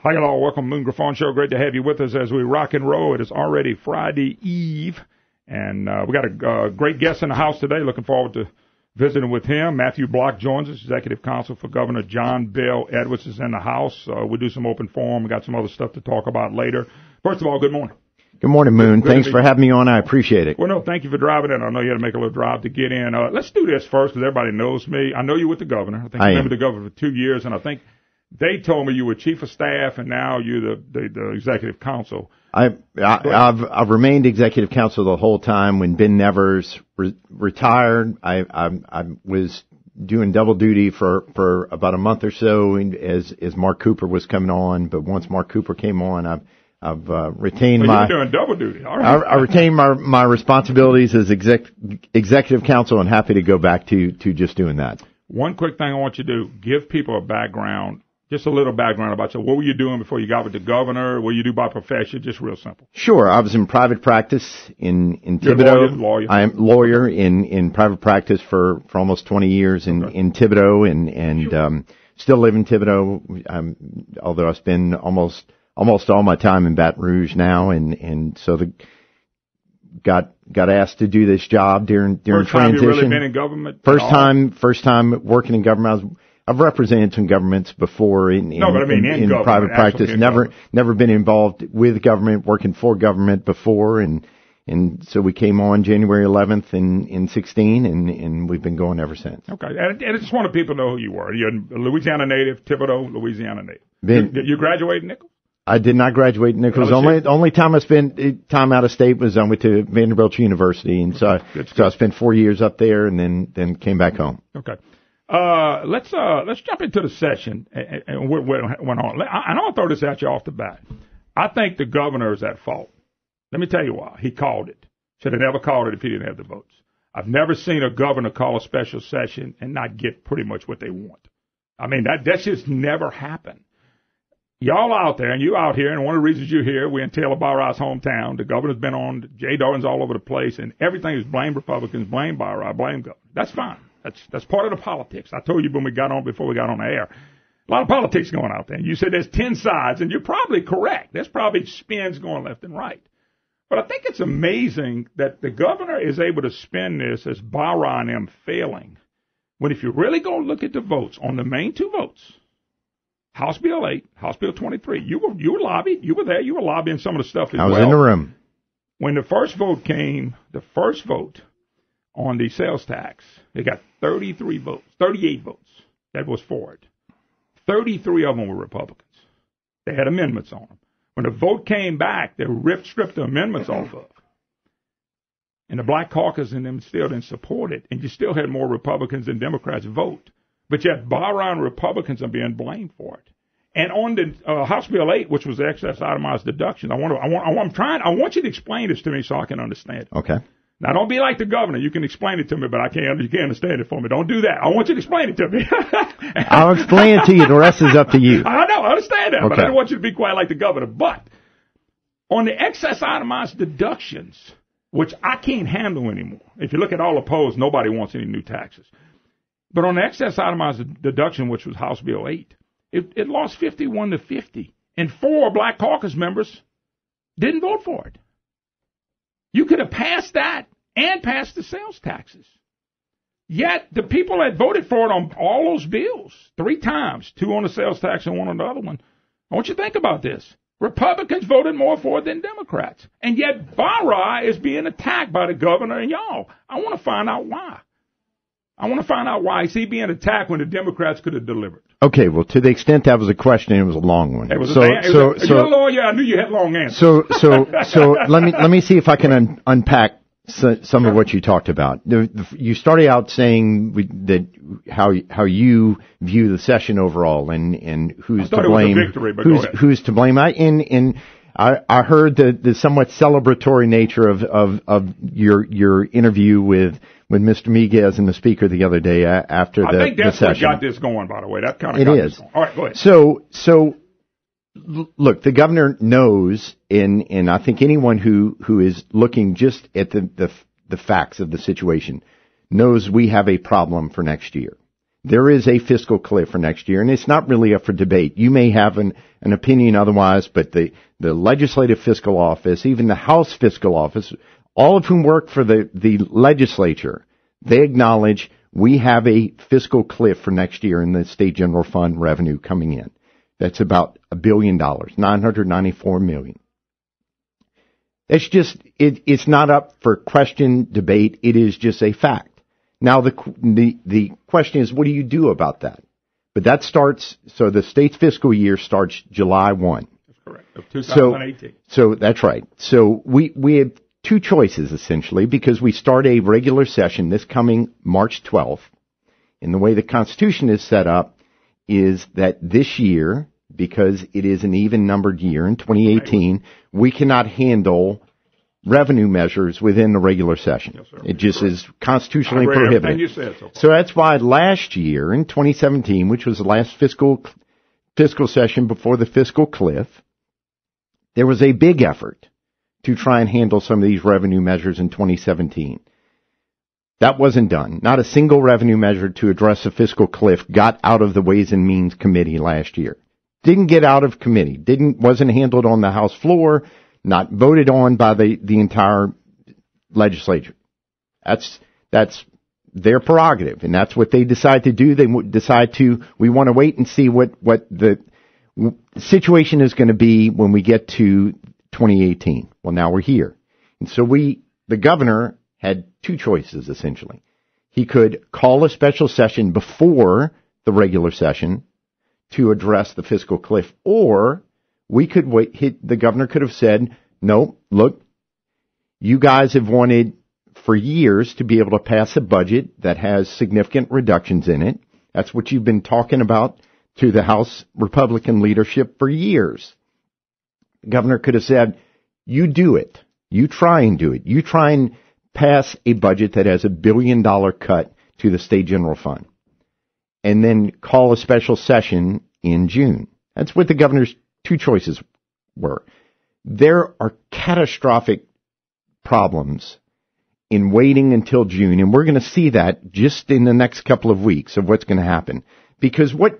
Hi, hello. Welcome to Moon Griffon Show. Great to have you with us as we rock and roll. It is already Friday Eve, and we got a great guest in the house today. Looking forward to visiting with him. Matthew Block joins us, Executive Counsel for Governor John Bel Edwards is in the house. We do some open forum. We got some other stuff to talk about later. First of all, good morning. Good morning, Moon. Thanks for having me on. I appreciate it. Well, no, thank you for driving in. I know you had to make a little drive to get in. Let's do this first because everybody knows me. I know you're with the governor. I think you've been with the governor for 2 years, and I think they told me you were chief of staff, and now you're the executive counsel. I've remained executive counsel the whole time. When Ben Nevers retired, I was doing double duty for about a month or so as Mark Cooper was coming on. But once Mark Cooper came on, I've retained so you're doing double duty. All right. I retained my responsibilities as executive counsel, and happy to go back to just doing that. One quick thing I want you to do: give people a background. Just a little background about you. What were you doing before you got with the governor? What do you do by profession? Just real simple. Sure. I was in private practice in Thibodeau. Lawyer. I am lawyer in private practice for almost 20 years in Thibodeau and still live in Thibodeau. Although I spend almost all my time in Baton Rouge now, and so got asked to do this job during first transition. First time you really been in government? First time working in government. I've represented some governments before in private practice. Never been involved with government, working for government before, and so we came on January 11th in 16, and we've been going ever since. Okay, and I just wanted people to know who you were. You're a Louisiana native, Thibodeau, Louisiana native. You graduated Nichols? I did not graduate Nichols. Only time I spent time out of state was I went to Vanderbilt University, and so I spent 4 years up there, and then came back home. Okay. Let's jump into the session and what went on. I know I'll throw this at you off the bat. I think the governor is at fault. Let me tell you why. He called it. Should have never called it if he didn't have the votes. I've never seen a governor call a special session and not get pretty much what they want. I mean, that just never happened. Y'all out there, and you out here, and one of the reasons you're here, we're in Taylor Barra's hometown. The governor's been on, Jay Darden's all over the place, and everything is blame Republicans, blame Barra, blame governor. That's fine. That's part of the politics. I told you when we got on, before we got on the air, a lot of politics going out there. You said there's 10 sides, and you're probably correct. There's probably spins going left and right. But I think it's amazing that the governor is able to spin this as Barra and them failing, when if you really go look at the votes, on the main two votes, House Bill 8, House Bill 23, you were lobbied. You were there. You were lobbying some of the stuff as well. I was in the room. When the first vote came, on the sales tax, they got 38 votes that was for it. 33 of them were Republicans. They had amendments on them. When the vote came back, they stripped the amendments off of. And the Black Caucus and them still didn't support it, and you still had more Republicans than Democrats vote. But yet, Barra and Republicans are being blamed for it. And on the House Bill 8, which was the excess itemized deduction, I want you to explain this to me so I can understand it. Okay. Now, don't be like the governor. You can explain it to me, but you can't understand it for me. Don't do that. I want you to explain it to me. I'll explain it to you. The rest is up to you. I know. I understand that, okay. But I don't want you to be quite like the governor. But on the excess itemized deductions, which I can't handle anymore. If you look at all the polls, nobody wants any new taxes. But on the excess itemized deduction, which was House Bill 8, it lost 51-50. And 4 Black Caucus members didn't vote for it. You could have passed that and passed the sales taxes. Yet the people that voted for it on all those bills, 3 times, 2 on the sales tax and 1 on the other one, I want you to think about this. Republicans voted more for it than Democrats. And yet Barra is being attacked by the governor and y'all. I want to find out why. Is he being attacked when the Democrats could have delivered? Okay, well, to the extent that was a question, it was a long one. You're a lawyer. I knew you had long answers. So let me see if I can unpack some of what you talked about. You started out saying that how you view the session overall and who's to blame. Who's to blame? I heard the somewhat celebratory nature of your interview with Mr. Miguez and the speaker the other day after the session. I think that's what got this going, by the way. That kind of got this going. All right, go ahead. So look, the governor knows, and I think anyone who is looking just at the facts of the situation knows we have a problem for next year. there is a fiscal cliff for next year, and it's not really up for debate. You may have an opinion otherwise, but the Legislative Fiscal Office, even the House Fiscal Office, all of whom work for the legislature, they acknowledge we have a fiscal cliff for next year in the state general fund revenue coming in. That's about $1 billion, $994 million. It's just, it's not up for question, debate. It is just a fact. Now the question is, what do you do about that? But that starts, so the state's fiscal year starts July 1. That's correct. Of 2018. So that's right. So we have two choices essentially, because we start a regular session this coming March 12th. And the way the Constitution is set up is that this year, because it is an even numbered year in 2018, we cannot handle revenue measures within the regular session. Yes, sir. It just is constitutionally prohibited. You said so that's why last year in 2017, which was the last fiscal session before the fiscal cliff, there was a big effort to try and handle some of these revenue measures in 2017. That wasn't done. Not a single revenue measure to address the fiscal cliff got out of the Ways and Means Committee last year. Didn't get out of committee. Wasn't handled on the House floor. Not voted on by the entire legislature. That's their prerogative, and that's what they decide to do. They decide we want to wait and see what the situation is going to be when we get to 2018. Well, now we're here. And so the governor had two choices, essentially. He could call a special session before the regular session to address the fiscal cliff, or we could wait. The governor could have said, no, look, you guys have wanted for years to be able to pass a budget that has significant reductions in it. That's what you've been talking about to the House Republican leadership for years. The governor could have said, you do it. You try and do it. You try and pass a budget that has $1 billion cut to the state general fund, and then call a special session in June. That's what the governor's two choices were. There are catastrophic problems in waiting until June, and we're going to see that just in the next couple of weeks of what's going to happen. Because what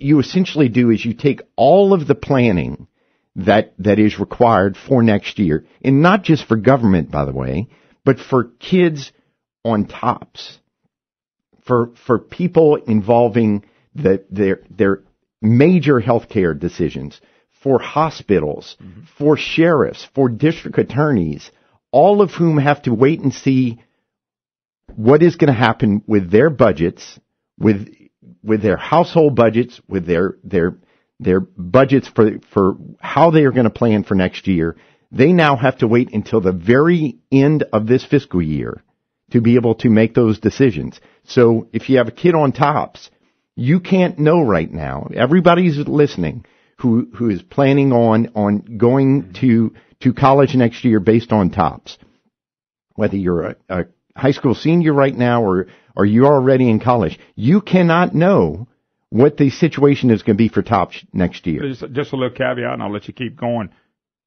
you essentially do is you take all of the planning that is required for next year, and not just for government, by the way, but for kids on TOPS, for people involving their major healthcare decisions, for hospitals, for sheriffs, for district attorneys, all of whom have to wait and see what is going to happen with their budgets, with their household budgets, with their budgets for how they are going to plan for next year. They now have to wait until the very end of this fiscal year to be able to make those decisions. So if you have a kid on TOPS, you can't know right now. Everybody's listening who is planning on going to college next year based on TOPS. Whether you're a high school senior right now or you're already in college, you cannot know what the situation is going to be for TOPS next year. Just a little caveat, and I'll let you keep going.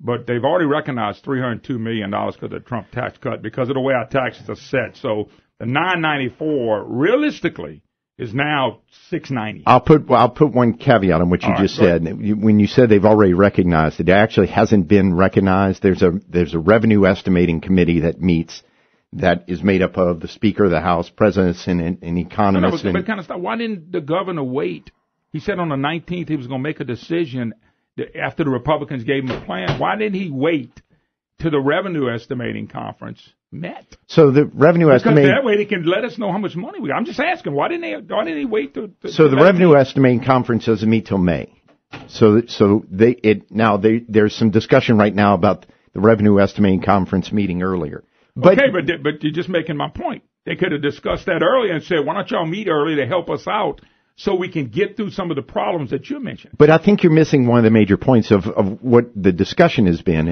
But they've already recognized $302 million because of the Trump tax cut because of the way our taxes are set. So the $994 realistically is now $690. I'll put one caveat on what you just said. When you said they've already recognized it actually hasn't been recognized. There's a revenue estimating committee that meets that is made up of the Speaker of the House, presidents, and economists. But kind of stuff. Why didn't the governor wait? He said on the 19th he was going to make a decision after the Republicans gave him a plan. Why didn't he wait to the revenue estimating conference met? So the revenue estimating, that way they can let us know how much money we got. I'm just asking, why didn't he wait to so the revenue estimating conference doesn't meet till May. There's some discussion right now about the revenue estimating conference meeting earlier. But you're just making my point. They could have discussed that earlier and said, why don't y'all meet early to help us out so we can get through some of the problems that you mentioned. But I think you're missing one of the major points of what the discussion has been.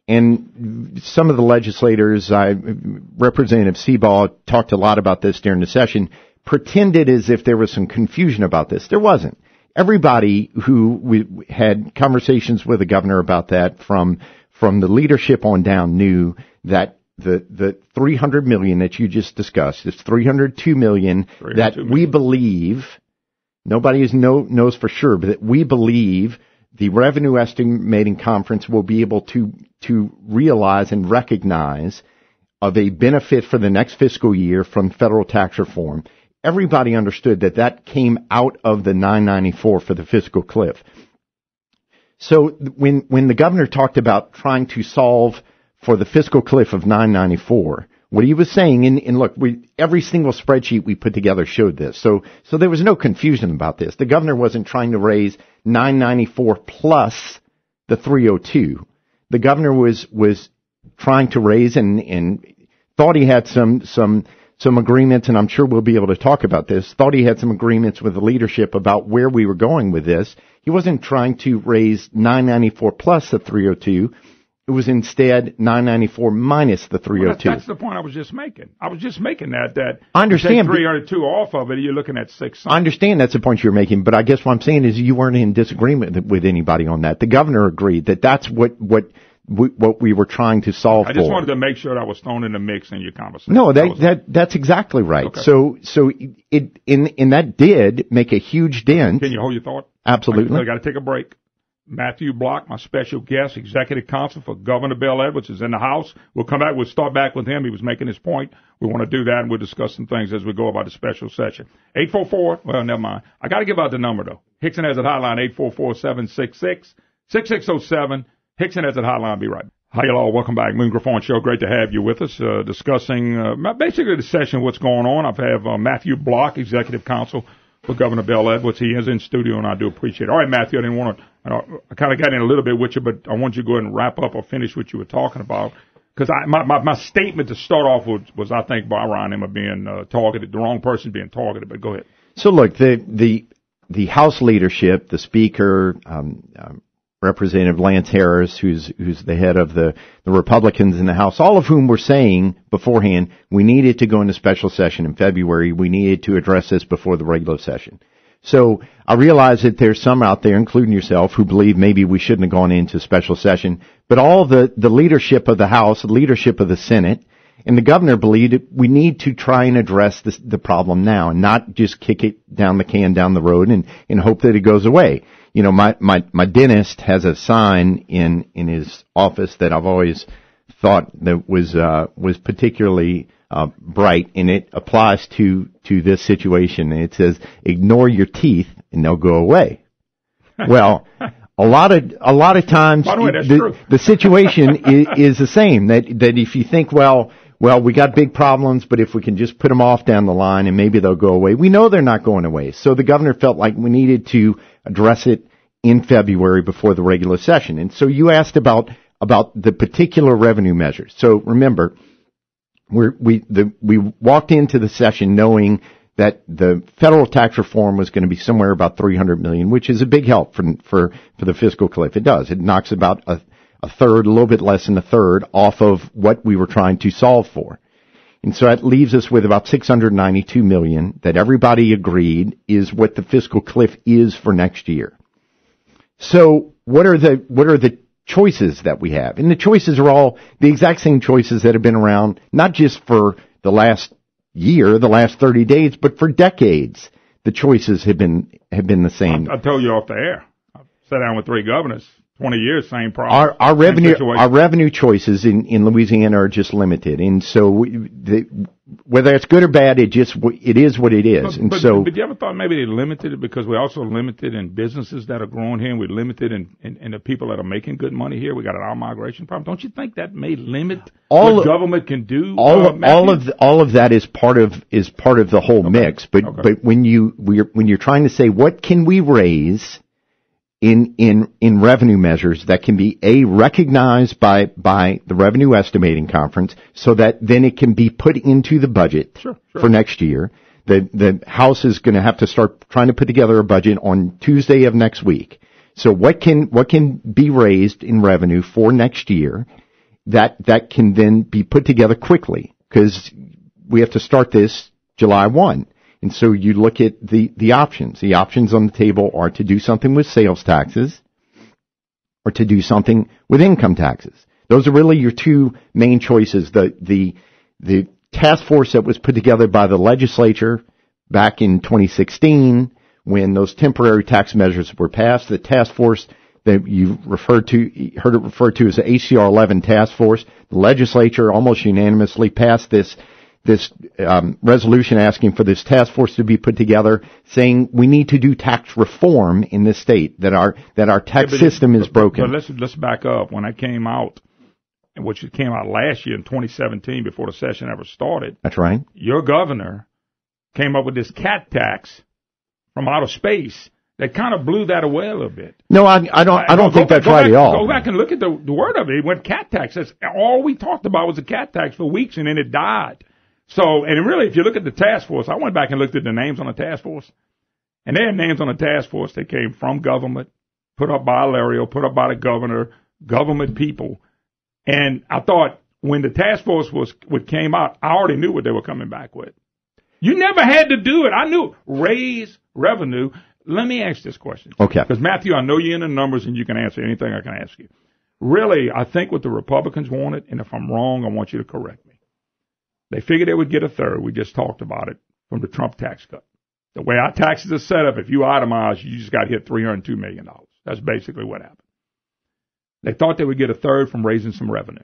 And some of the legislators, Representative Seabaugh talked a lot about this during the session, pretended as if there was some confusion about this. There wasn't. Everybody who we had conversations with the governor about that from the leadership on down knew that the $300 million that you just discussed. It's $302 million that we believe, nobody knows for sure, but that we believe the Revenue Estimating Conference will be able to realize and recognize of a benefit for the next fiscal year from federal tax reform. Everybody understood that came out of the 994 for the fiscal cliff. So when the governor talked about trying to solve for the fiscal cliff of 994, what he was saying, and look, every single spreadsheet we put together showed this. So there was no confusion about this. The governor wasn't trying to raise 994 plus the 302. The governor was trying to raise and thought he had some agreements, and I'm sure we'll be able to talk about this, thought he had some agreements with the leadership about where we were going with this. He wasn't trying to raise 994 plus the 302. It was instead 994 minus the 302. Well, that's the point I was just making. I was just making that I understand. You take 302 off of it, you're looking at 600. I understand that's the point you're making, but I guess what I'm saying is you weren't in disagreement with anybody on that. The governor agreed that that's what we were trying to solve for. I just wanted to make sure that was thrown in the mix in your conversation. No, that's exactly right. Okay. So that did make a huge dent. Can you hold your thought? Absolutely. I got to take a break. Matthew Block, my special guest, executive counsel for Governor Bill Edwards, is in the house. We'll come back. We'll start back with him. He was making his point. We want to do that, and we'll discuss some things as we go about the special session. 844, well, never mind. I got to give out the number, though. Hickson has a hotline, 844-766-6607. Hickson has a hotline. Be right back. Hi, y'all. Welcome back. Moon Griffon Show. Great to have you with us, discussing basically the session, what's going on. I have Matthew Block, executive counsel for Governor Bill Edwards. He is in studio, and I do appreciate it. All right, Matthew, I didn't want to, I kind of got in a little bit with you, but I want you to go ahead and wrap up or finish what you were talking about. Because my statement to start off was I think by Ryan Emma being targeted, the wrong person being targeted, but go ahead. So look, the House leadership, the Speaker, Representative Lance Harris, who's the head of the Republicans in the House, all of whom were saying beforehand, we needed to go into special session in February. We needed to address this before the regular session. So I realize that there's some out there, including yourself, who believe maybe we shouldn't have gone into special session. But all the leadership of the House, the leadership of the Senate, and the governor believed we need to try and address the problem now and not just kick it down the road and hope that it goes away. You know, my dentist has a sign in his office that I've always thought that was particularly bright, and it applies to this situation. And it says, "Ignore your teeth and they'll go away." Well, a lot of times by the way, that's true. The situation is the same. That if you think, well, we got big problems, but if we can just put them off down the line and maybe they'll go away. We know they're not going away. So the governor felt like we needed to address it in February before the regular session. And so you asked about the particular revenue measures. So remember, we walked into the session knowing that the federal tax reform was going to be somewhere about $300 million, which is a big help for the fiscal cliff. It does. It knocks about a third, a little bit less than a third off of what we were trying to solve for. And so that leaves us with about $692 million that everybody agreed is what the fiscal cliff is for next year. So what are the choices that we have? And the choices are all the exact same choices that have been around, not just for the last year, the last 30 days, but for decades. The choices have been the same. I told you off the air. I sat down with 3 governors. 20 years, same problem. Our revenue choices in Louisiana are just limited, and so whether it's good or bad, it is what it is. But you ever thought maybe they limited it because we're also limited in businesses that are growing here, and we're limited in the people that are making good money here. We got an out-migration problem. Don't you think that may limit what government can do? All of that is part of the whole mix. But when you're trying to say what can we raise in revenue measures that can be recognized by the Revenue Estimating Conference so that then it can be put into the budget for next year. The House is going to have to start trying to put together a budget on Tuesday of next week. So what can be raised in revenue for next year that can then be put together quickly, because we have to start this July 1. And so you look at the options. The options on the table are to do something with sales taxes or to do something with income taxes. Those are really your two main choices. The task force that was put together by the legislature back in 2016 when those temporary tax measures were passed, the task force that you heard it referred to as the HCR 11 task force, the legislature almost unanimously passed this resolution asking for this task force to be put together, saying we need to do tax reform in this state, that our tax system is broken. But let's back up. When I came out, which it came out last year in 2017 before the session ever started. That's right. Your governor came up with this cat tax from outer space that kind of blew that away a little bit. No, I don't think that's right at all. Go back and look at the word of it. It went cat tax. That's all we talked about was a cat tax for weeks, and then it died. So, and really, if you look at the task force, I went back and looked at the names on the task force, and they had names on the task force that came from government, put up by Lario, put up by the governor, government people. And I thought when the task force came out, I already knew what they were coming back with. You never had to do it. I knew raise revenue. Let me ask this question. Okay. Because Matthew, I know you're in the numbers and you can answer anything I can ask you. Really, I think what the Republicans wanted, and if I'm wrong, I want you to correct me. They figured they would get a third. We just talked about it from the Trump tax cut. The way our taxes are set up, if you itemize, you just got hit $302 million. That's basically what happened. They thought they would get a third from raising some revenue,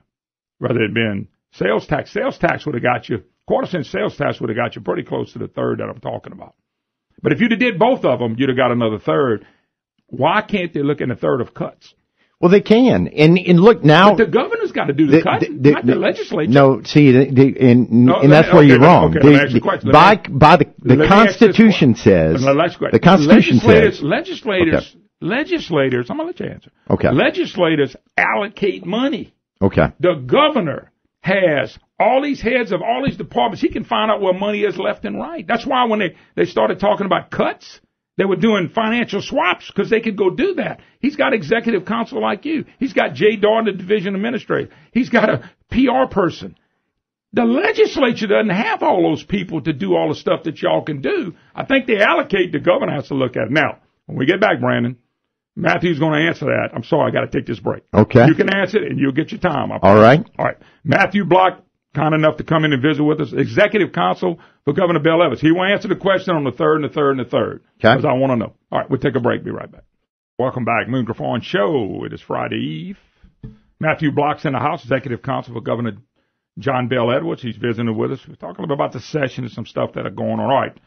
rather than being sales tax. Sales tax would have got you, quarter-cent sales tax would have got you pretty close to the third that I'm talking about. But if you'd have did both of them, you'd have got another third. Why can't they look in a third of cuts? Well, they can. And look now. But the governor's got to do the cut, not the legislature. No, see, and that's where you're wrong. Okay, let me ask you a question. The Constitution says. The Constitution says. Legislators, I'm going to let you answer. Okay. Legislators allocate money. Okay. The governor has all these heads of all these departments. He can find out where money is left and right. That's why when they started talking about cuts, they were doing financial swaps because they could go do that. He's got executive counsel like you. He's got Jay Darn, the division administrator. He's got a PR person. The legislature doesn't have all those people to do all the stuff that y'all can do. I think they allocate. The governor has to look at it. Now, when we get back, Brandon, Matthew's going to answer that. I'm sorry, I got to take this break. Okay. You can answer it, and you'll get your time. All right. All right. Matthew Block, kind enough to come in and visit with us, executive counsel for Governor Bill Evans. He will answer the question on the third and the third and the third. Okay. Because I want to know. All right, we'll take a break. Be right back. Welcome back. Moon Griffon Show. It is Friday Eve. Matthew Block's in the house, executive counsel for Governor John Bell Edwards. He's visiting with us. We're talking a little bit about the session and some stuff that are going on. All right.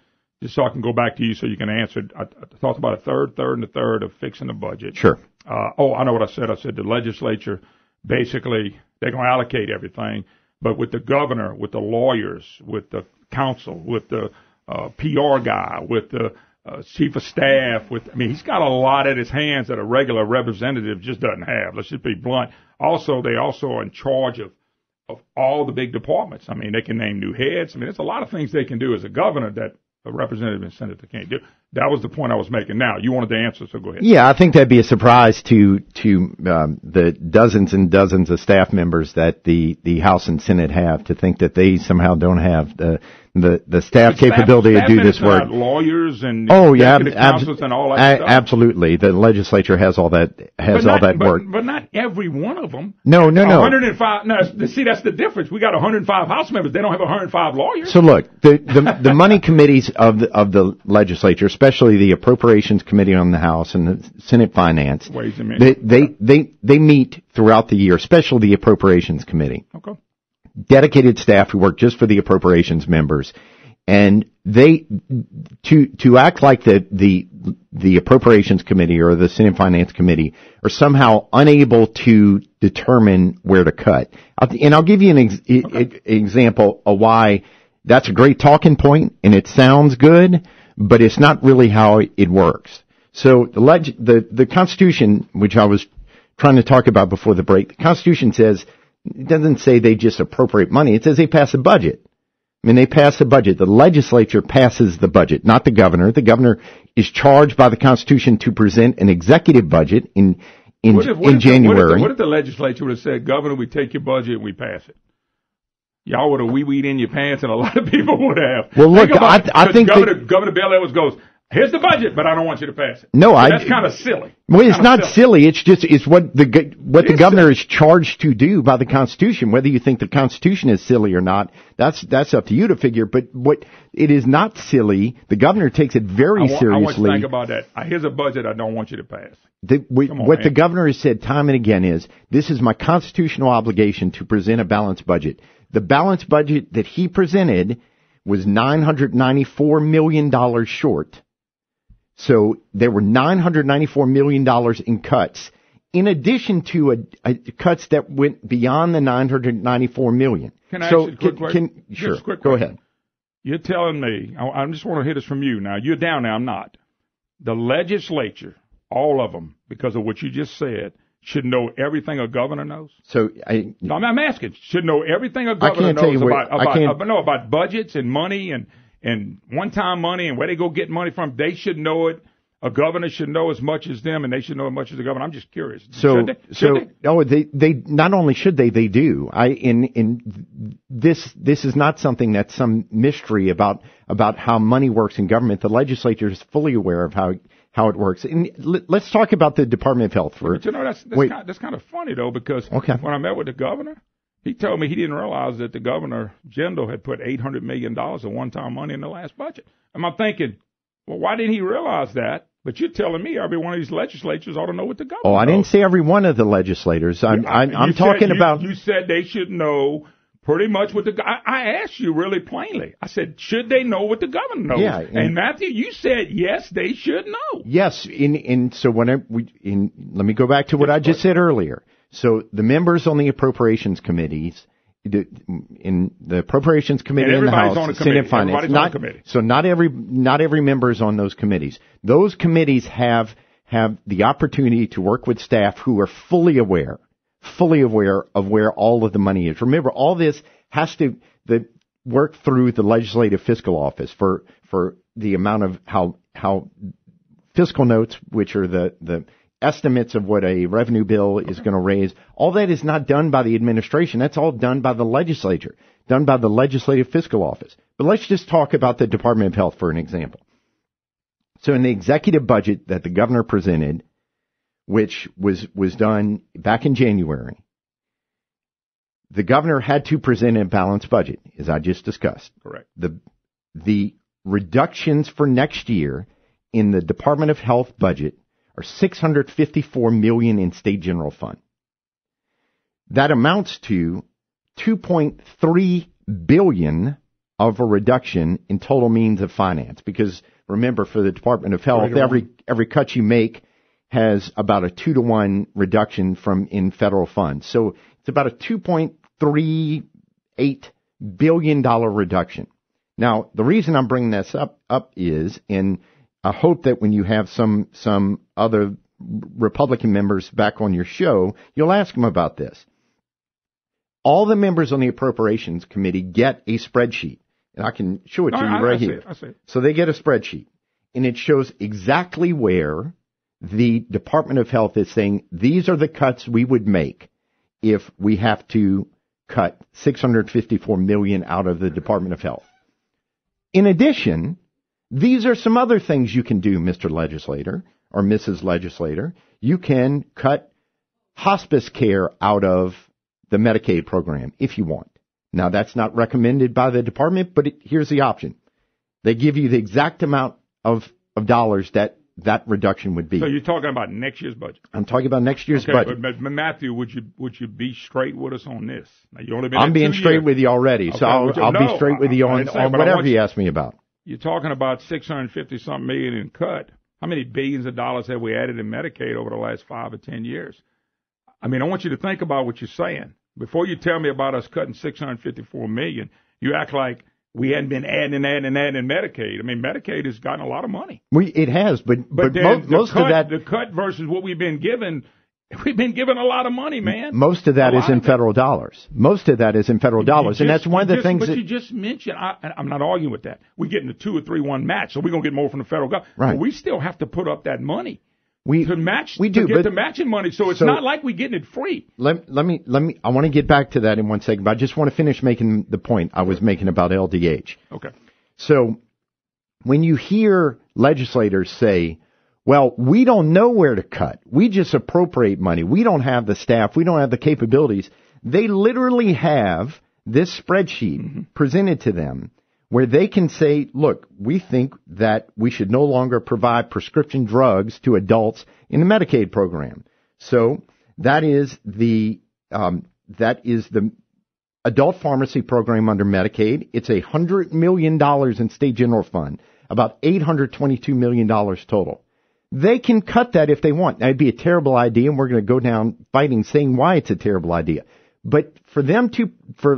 Just so I can go back to you so you can answer. I talked about a third, and the third of fixing the budget. Sure. I know what I said. I said the legislature, basically, they're going to allocate everything. But with the governor, with the lawyers, with the counsel, with the PR guy, with the chief of staff, he's got a lot at his hands that a regular representative just doesn't have. Let's just be blunt. Also, they also are in charge of all the big departments. They can name new heads. There's a lot of things they can do as a governor that a representative and senator can't do. That was the point I was making. Now, you wanted to answer, so go ahead. Yeah, I think that'd be a surprise to the dozens and dozens of staff members that the House and Senate have, to think that they somehow don't have the staff capability to do this work. Lawyers and counsels and all that stuff. Absolutely. The legislature has all that work. But not every one of them. No. 105. No, see, that's the difference. We got 105 House members. They don't have 105 lawyers. So look, the money committees of the legislature, especially the Appropriations Committee on the House and the Senate Finance, Ways and Means. They meet throughout the year, especially the Appropriations Committee. Okay. Dedicated staff who work just for the appropriations members, and they to act like the Appropriations Committee or the Senate Finance Committee are somehow unable to determine where to cut. And I'll give you an example of why that's a great talking point, and it sounds good, but it's not really how it works. So the Constitution, which I was trying to talk about before the break, the Constitution says, it doesn't say they just appropriate money. It says they pass a budget. They pass a budget. The legislature passes the budget, not the governor. The governor is charged by the Constitution to present an executive budget in January. What if the legislature would have said, Governor, we take your budget and we pass it? Y'all would have wee-weed in your pants, and a lot of people would have. Well, look, I think Governor Bell Edwards goes, Here's the budget, but I don't want you to pass it. No, that's kind of silly. Well, it's not silly. It's just what the governor is charged to do by the Constitution. Whether you think the Constitution is silly or not, that's up to you to figure. But what it is not silly. The governor takes it very seriously. I want you to think about that. Here's a budget I don't want you to pass. What the governor has said time and again is, this is my constitutional obligation to present a balanced budget. The balanced budget that he presented was $994 million short. So there were $994 million in cuts, in addition to cuts that went beyond the $994 million. Can I ask you a quick question? Sure, go ahead. You're telling me, I just want to hear this from you now. You're down there, I'm not. The legislature, all of them, because of what you just said, should know everything a governor knows? I'm asking. Should know everything a governor knows about budgets and money and one-time money and where they go get money from. They should know it. A governor should know as much as them, and they should know as much as the governor. I'm just curious. Should they? They not only should they do. This is not something that's some mystery about how money works in government. The legislature is fully aware of how it works. And let's talk about the Department of Health first. But that's kind of funny though, because when I met with the governor, he told me he didn't realize that the governor general had put $800 million of one-time money in the last budget. And I'm thinking, well, why didn't he realize that? But you're telling me every one of these legislatures ought to know what the governor knows. I didn't say every one of the legislators. I'm talking about. You said they should know pretty much what I asked you really plainly. I said, should they know what the governor knows? Yeah, and Matthew, you said yes, they should know. Yes, so let me go back to what I just said earlier. So the members on the appropriations committees, in the appropriations committee in the House, Senate Finance, so not every member is on those committees. Those committees have the opportunity to work with staff who are fully aware of where all of the money is. Remember, all this has to work through the Legislative Fiscal Office for the amount of how fiscal notes, which are the estimates of what a revenue bill is going to raise. All that is not done by the administration. That's all done by the legislature, done by the Legislative Fiscal Office. But let's just talk about the Department of Health for an example. So in the executive budget that the governor presented, which was done back in January, the governor had to present a balanced budget, as I just discussed. Correct. The reductions for next year in the Department of Health budget are $654 million in state general fund. That amounts to $2.3 billion of a reduction in total means of finance. Because remember, for the Department of Health, every cut you make has about a 2-to-1 reduction in federal funds. So it's about a $2.38 billion reduction. Now, the reason I'm bringing this up is, and I hope that when you have some other Republican members back on your show, you'll ask them about this. All the members on the Appropriations Committee get a spreadsheet, and I can show it to you right here. I see it. So they get a spreadsheet, and it shows exactly where the Department of Health is saying these are the cuts we would make if we have to cut $654 million out of the Department of Health. In addition, these are some other things you can do, Mr. Legislator or Mrs. Legislator. You can cut hospice care out of the Medicaid program if you want. Now, that's not recommended by the department, but here's the option. They give you the exact amount of dollars that reduction would be. So you're talking about next year's budget? I'm talking about next year's budget. But Matthew, would you be straight with us on this? Now, you only been I'm being straight with you already, so I'll be straight with you on whatever you ask me about. You're talking about $650-something million in cut. How many billions of dollars have we added in Medicaid over the last 5 or 10 years? I mean, I want you to think about what you're saying. Before you tell me about us cutting $654 million, you act like we hadn't been adding Medicaid. I mean, Medicaid has gotten a lot of money. It has, but most of that... The cut versus what we've been given, we've been given a lot of money, man. Most of that is in federal dollars. Most of that is in federal dollars, and that's one of the things But you just mentioned, I'm not arguing with that. We're getting a 2 or 3-1 match, so we're going to get more from the federal government. Right. But we still have to put up that money. We get the matching money, so it's not like we're getting it free. Let me. I want to get back to that in 1 second, but I just want to finish making the point I was making about LDH. Okay. So when you hear legislators say, well, we don't know where to cut. We just appropriate money. We don't have the staff. We don't have the capabilities. They literally have this spreadsheet presented to them where they can say, look, we think that we should no longer provide prescription drugs to adults in the Medicaid program. So that is the adult pharmacy program under Medicaid. It's $100 million in state general fund, about $822 million total. They can cut that if they want. That'd be a terrible idea, and we're going to go down fighting saying why it's a terrible idea. But for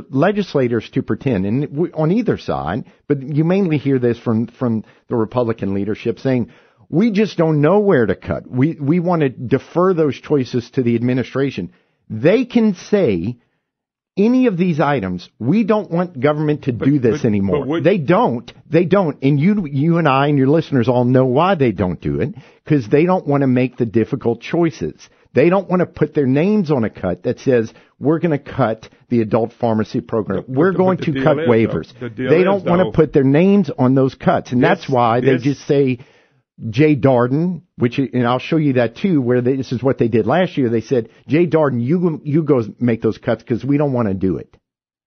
legislators to pretend, and on either side, but you mainly hear this from the Republican leadership saying, we just don't know where to cut. We want to defer those choices to the administration. They can say any of these items, we don't want government to do this anymore. They don't. And you and I and your listeners all know why they don't do it, because they don't want to make the difficult choices. They don't want to put their names on a cut that says, we're going to cut the adult pharmacy program. We're going to cut waivers. They don't want to put their names on those cuts. And that's why they just say, Jay Darden, and I'll show you that too, where this is what they did last year. They said, Jay Darden, you go make those cuts because we don't want to do it.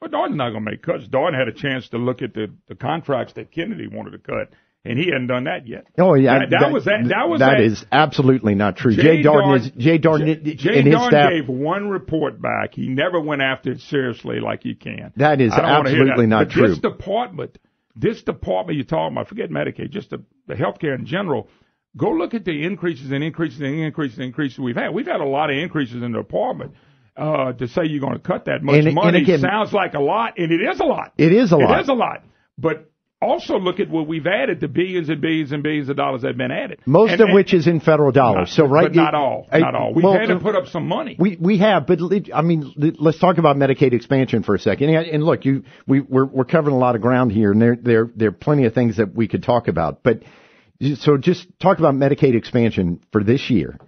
But Darden's not going to make cuts. Darden had a chance to look at the contracts that Kennedy wanted to cut, and he hadn't done that yet. Oh yeah, that is absolutely not true. Jay Darden and his staff gave one report back. He never went after it seriously like you can. That is absolutely not true. This department you're talking about, forget Medicaid, just the healthcare in general. Go look at the increases we've had. We've had a lot of increases in the department. To say you're going to cut that much money again, sounds like a lot, and it is a lot. It is a lot. It is a lot. But also look at what we've added, the billions and billions and billions of dollars that have been added. Most of which is in federal dollars. But not all. Not all. We've had to put up some money. We have, but I mean, let's talk about Medicaid expansion for a second. And look, we're covering a lot of ground here, and there are plenty of things that we could talk about. But so just talk about Medicaid expansion for this year.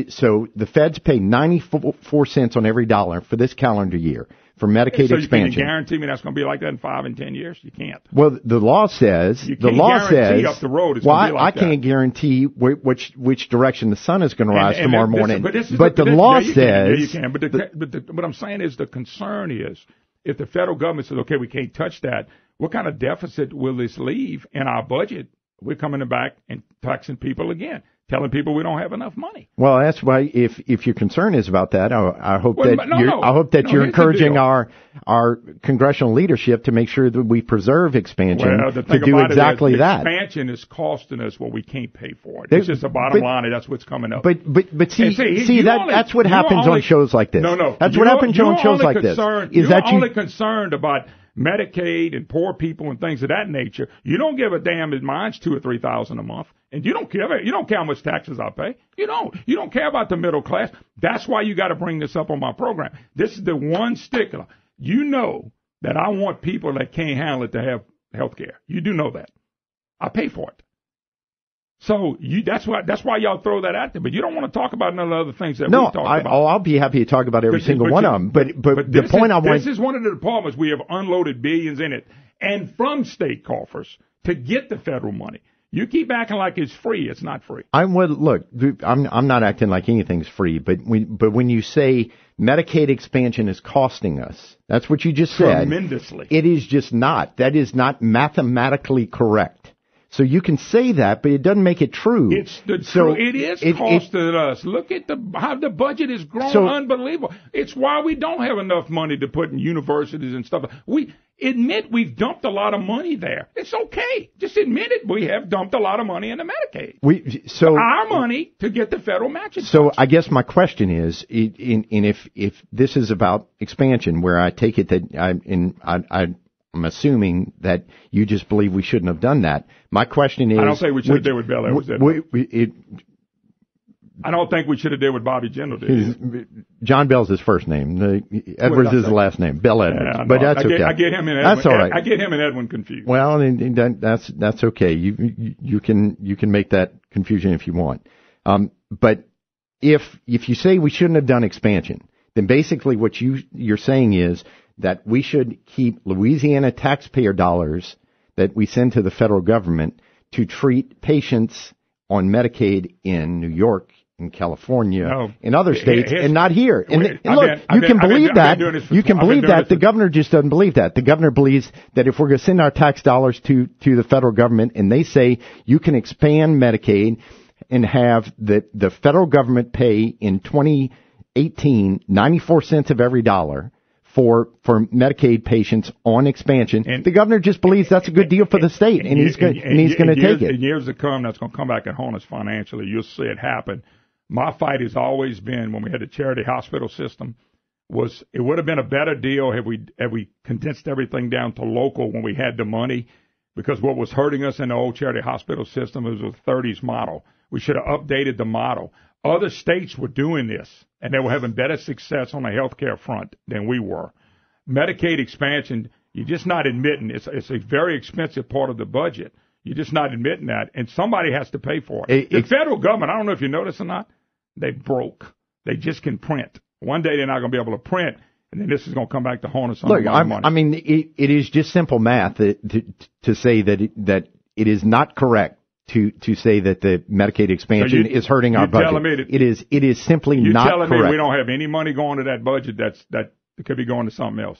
So the feds pay 94 cents on every dollar for this calendar year for Medicaid expansion. So you can guarantee me that's going to be like that in 5 and 10 years? You can't. Well, the law says up the road it's going to be like I can't guarantee which direction the sun is going to rise tomorrow morning. But the law says you can. But what I'm saying is the concern is if the federal government says, okay, we can't touch that, what kind of deficit will this leave in our budget? We're coming back and taxing people again, telling people we don't have enough money. Well, that's why if your concern is about that, I hope you're encouraging our congressional leadership to make sure that we preserve expansion to do exactly that. Expansion is costing us what we can't pay for it. It's just the bottom line, and that's what's coming up. But that's what happens on shows like this. That's what happens on shows like this. You're only concerned about Medicaid and poor people and things of that nature. You don't give a damn if mine's $2,000 or $3,000 a month, and you don't care how much taxes I pay. You don't care about the middle class. That's why you got to bring this up on my program. This is the one stickler. You know that I want people that can't handle it to have health care. You do know that. I pay for it. So that's why y'all throw that out there. But you don't want to talk about none of the other things that we talked about. I'll be happy to talk about every single one of them. But the point I want... This is one of the departments we have unloaded billions in it, and from state coffers to get the federal money. You keep acting like it's free. It's not free. I'm not acting like anything's free. But when you say Medicaid expansion is costing us, that's what you just said. Tremendously. It is just not. That is not mathematically correct. So you can say that, but it doesn't make it true. It's the truth. It is costing us. Look at how the budget has grown unbelievable. It's why we don't have enough money to put in universities and stuff. We admit we've dumped a lot of money there. It's okay. Just admit it. We have dumped a lot of money into Medicaid. Our money to get the federal matching. So I guess my question is, if this is about expansion, where I take it that I'm assuming that you just believe we shouldn't have done that. My question is... I don't think we should have done what Bel Edwards did. I don't think we should have did what Bobby Jindal did. John Bell's his first name. Edwards is his last name. Bell Edwards. Yeah, but that's okay. I get him and Edwin. That's all right. I get him and Edwin confused. Well, that's okay. You can make that confusion if you want. But if you say we shouldn't have done expansion, then basically what you're saying is that we should keep Louisiana taxpayer dollars that we send to the federal government to treat patients on Medicaid in New York, in California, in other states, and not here. And look, you can believe that. You can believe that. The governor just doesn't believe that. The governor believes that if we're going to send our tax dollars to the federal government, and they say you can expand Medicaid and have the federal government pay in 2018 94 cents of every dollar for Medicaid patients on expansion, and the governor just believes that's a good deal for the state, and he's going to take it. In years to come, that's going to come back and haunt us financially. You'll see it happen. My fight has always been, when we had the charity hospital system, was it would have been a better deal had we condensed everything down to local when we had the money, because what was hurting us in the old charity hospital system was a 30s model. We should have updated the model. Other states were doing this, and they were having better success on the health care front than we were. Medicaid expansion, you're just not admitting. It's a very expensive part of the budget. You're just not admitting that, and somebody has to pay for it. The federal government, I don't know if you noticed or not, they broke. They just can print. One day they're not going to be able to print, and then this is going to come back to haunt us on money. I mean, it is just simple math to say that it is not correct to say that the Medicaid expansion is hurting our budget. It is simply not correct. You're telling me we don't have any money going to that budget that could be going to something else?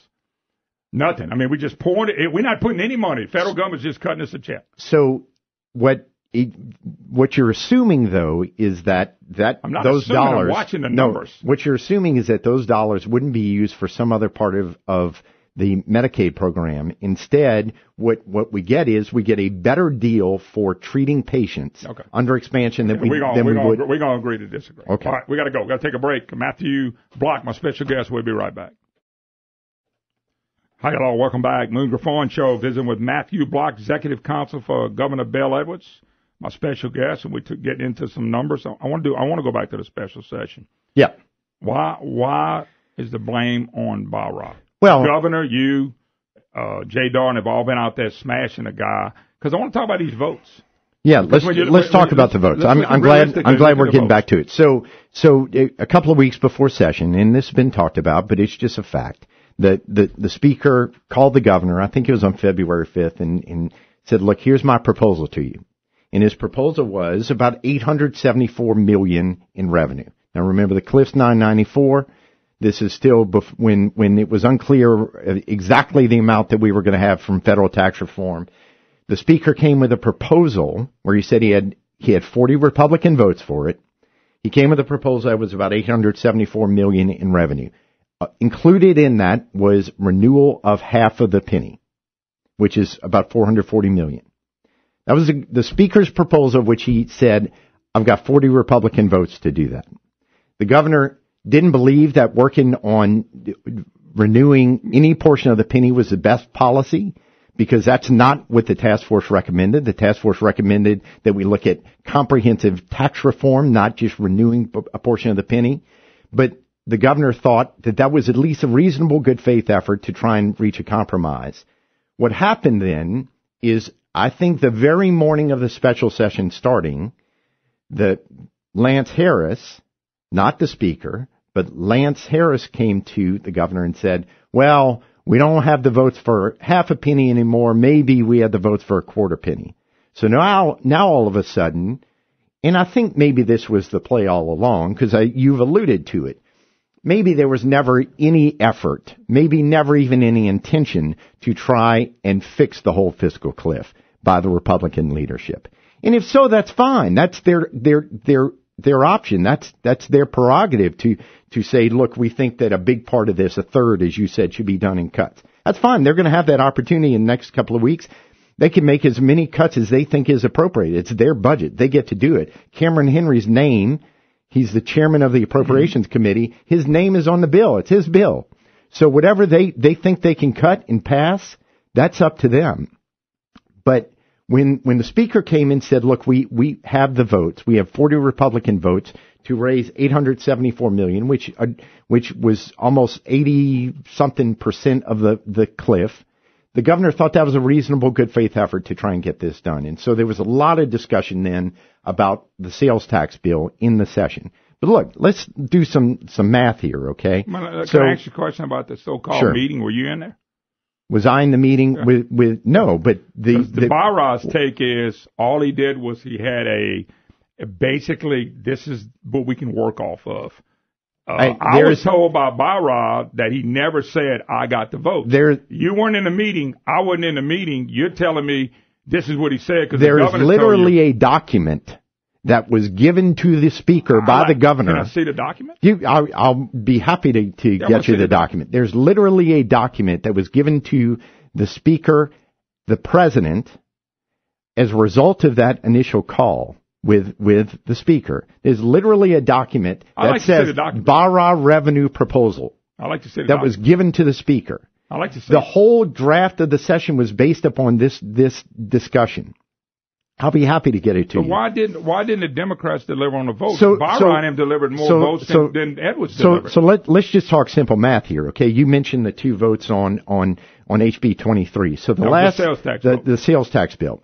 Nothing. I mean, we just pouring it. We're not putting any money. The federal government's just cutting us a check. So what you're assuming, though, is that I'm not those assuming, dollars. I'm watching the numbers. No, what you're assuming is that those dollars wouldn't be used for some other part of the Medicaid program. Instead, what we get is we get a better deal for treating patients under expansion than we would. We're going to agree to disagree. Okay. All right, we got to go. Got to take a break. Matthew Block, my special guest. We'll be right back. Hi, hello. Welcome back. Moon Griffon Show, visiting with Matthew Block, Executive Counsel for Governor Bill Edwards, my special guest, and we get into some numbers. I want to go back to the special session. Yeah. Why is the blame on Barra? Well, Governor, you, Jay Darn have all been out there smashing a guy, because I want to talk about these votes. Yeah, let's talk about the votes. I'm glad we're getting back to it. So a couple of weeks before session, and this has been talked about, but it's just a fact. The speaker called the governor, I think it was on February 5th, and said, look, here's my proposal to you. And his proposal was about $874 million in revenue. Now remember, the cliff's $994. This is still when it was unclear exactly the amount that we were going to have from federal tax reform. The speaker came with a proposal where he said he had 40 Republican votes for it. He came with a proposal that was about $874 million in revenue. Included in that was renewal of half of the penny, which is about $440 million. That was the speaker's proposal, which he said, I've got 40 Republican votes to do that. The governor didn't believe that working on renewing any portion of the penny was the best policy, because that's not what the task force recommended. The task force recommended that we look at comprehensive tax reform, not just renewing a portion of the penny. But the governor thought that was at least a reasonable good faith effort to try and reach a compromise. What happened then is, I think the very morning of the special session starting, Lance Harris, not the speaker, but Lance Harris came to the governor and said, well, we don't have the votes for half a penny anymore. Maybe we had the votes for a quarter penny. So now all of a sudden, and I think maybe this was the play all along, because you've alluded to it, maybe there was never any effort, maybe never even any intention to try and fix the whole fiscal cliff by the Republican leadership. And if so, that's fine. That's their option. That's their prerogative to say, look, we think that a big part of this, a third, as you said, should be done in cuts. That's fine. They're going to have that opportunity in the next couple of weeks. They can make as many cuts as they think is appropriate. It's their budget. They get to do it. Cameron Henry's name, he's the chairman of the Appropriations Committee. His name is on the bill. It's his bill. So whatever they think they can cut and pass, that's up to them. But when the speaker came and said, look, we have the votes, we have 40 Republican votes to raise $874 million, which was almost 80-something% of the cliff, the governor thought that was a reasonable good faith effort to try and get this done. And so there was a lot of discussion then about the sales tax bill in the session. But look, let's do some math here, okay? Can I ask you a question about the so-called meeting? Were you in there? Was I in the meeting with no, but the Barra's take is all he did was he had basically this is what we can work off of. I was told by Barra that he never said I got the vote. You weren't in the meeting. I wasn't in the meeting. You're telling me this is what he said because there is literally a document that was given to the speaker by the governor. Can I see the document? I'll be happy to get you the document. There's literally a document that was given to the speaker, the president, as a result of that initial call with the speaker. There's literally a document that says Barra revenue proposal. I like to see the that was given to the speaker. I like to see the whole draft of the session was based upon this discussion. I'll be happy to get it to you. Why didn't the Democrats deliver on the votes? Barra and him delivered more votes than Edwards delivered. So let's just talk simple math here, okay? You mentioned the 2 votes on HB 23. So the sales tax bill.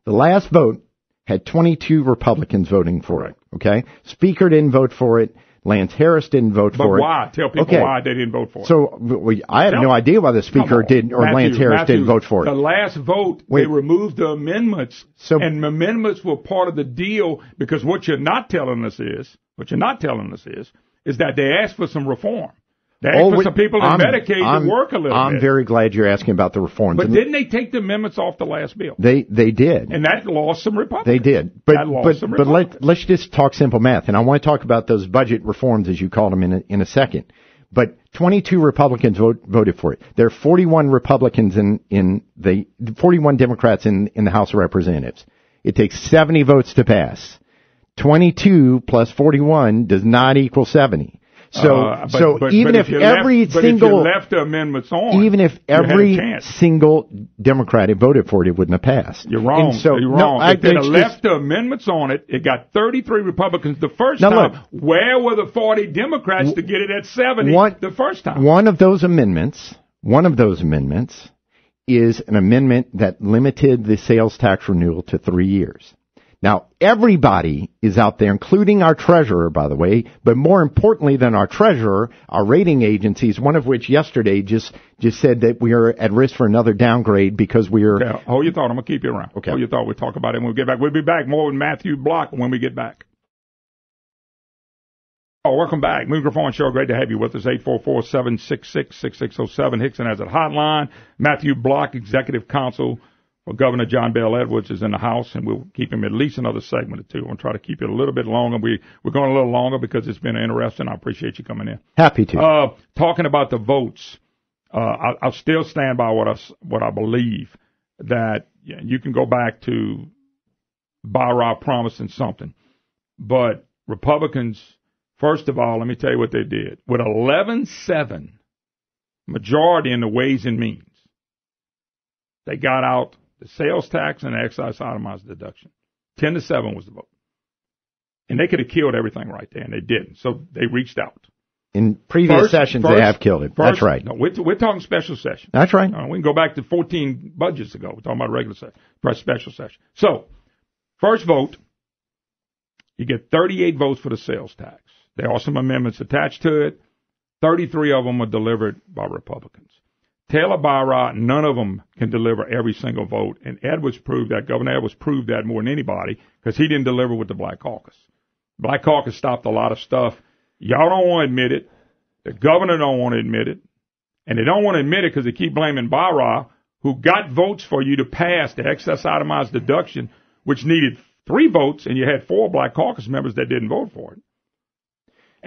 The last vote had 22 Republicans voting for it, okay? Speaker didn't vote for it. Lance Harris didn't vote for it. But why? Tell people why they didn't vote for it. So I have no idea why the speaker didn't, or Lance Harris didn't vote for it. The last vote, they removed the amendments, and the amendments were part of the deal because what you're not telling us is that they asked for some reform. They asked for some people in Medicaid to work a little bit. I'm very glad you're asking about the reforms. But didn't they take the amendments off the last bill? They did. And that lost some Republicans. They did. But let's just talk simple math. And I want to talk about those budget reforms, as you called them, in a second. But 22 Republicans voted for it. There are 41 Republicans 41 Democrats in the House of Representatives. It takes 70 votes to pass. 22 plus 41 does not equal 70. So even if every single Democrat had voted for it, it wouldn't have passed. You're wrong. You're wrong. If they had left the amendments on it, it got 33 Republicans the first time. Look, where were the 40 Democrats to get it at 70 the first time? One of those amendments is an amendment that limited the sales tax renewal to 3 years. Now, everybody is out there, including our treasurer, by the way, but more importantly than our treasurer, our rating agencies, one of which yesterday just said that we are at risk for another downgrade because we are... Okay, hold your thought. I'm going to keep you around. Okay. Hold your thought. We'll talk about it when we get back. We'll be back more with Matthew Block when we get back. Oh, welcome back. Griffon Show. Great to have you with us. 844-766-6607. Hickson has a hotline. Matthew Block, Executive Counsel for Governor John Bel Edwards, is in the house, and we'll keep him at least another segment or two. We'll try to keep it a little bit longer. We're going a little longer because it's been interesting. I appreciate you coming in. Happy to. Talking about the votes, I'll still stand by what I believe, that you can go back to Barra promising something. But Republicans, first of all, let me tell you what they did. With 11-7 majority in the Ways and Means, they got out the sales tax and the excise itemized deduction. 10-7 was the vote. And they could have killed everything right there, and they didn't. So they reached out. In previous sessions, they have killed it. That's right. No, we're talking special session. That's right. We can go back to 14 budgets ago. We're talking about regular session, special session. So, first vote, you get 38 votes for the sales tax. There are some amendments attached to it. 33 of them are delivered by Republicans. Taylor Barra, none of them can deliver every single vote. And Governor Edwards proved that more than anybody because he didn't deliver with the Black Caucus. Black Caucus stopped a lot of stuff. Y'all don't want to admit it. The governor don't want to admit it. And they don't want to admit it because they keep blaming Barra, who got votes for you to pass the excess itemized deduction, which needed 3 votes, and you had 4 Black Caucus members that didn't vote for it.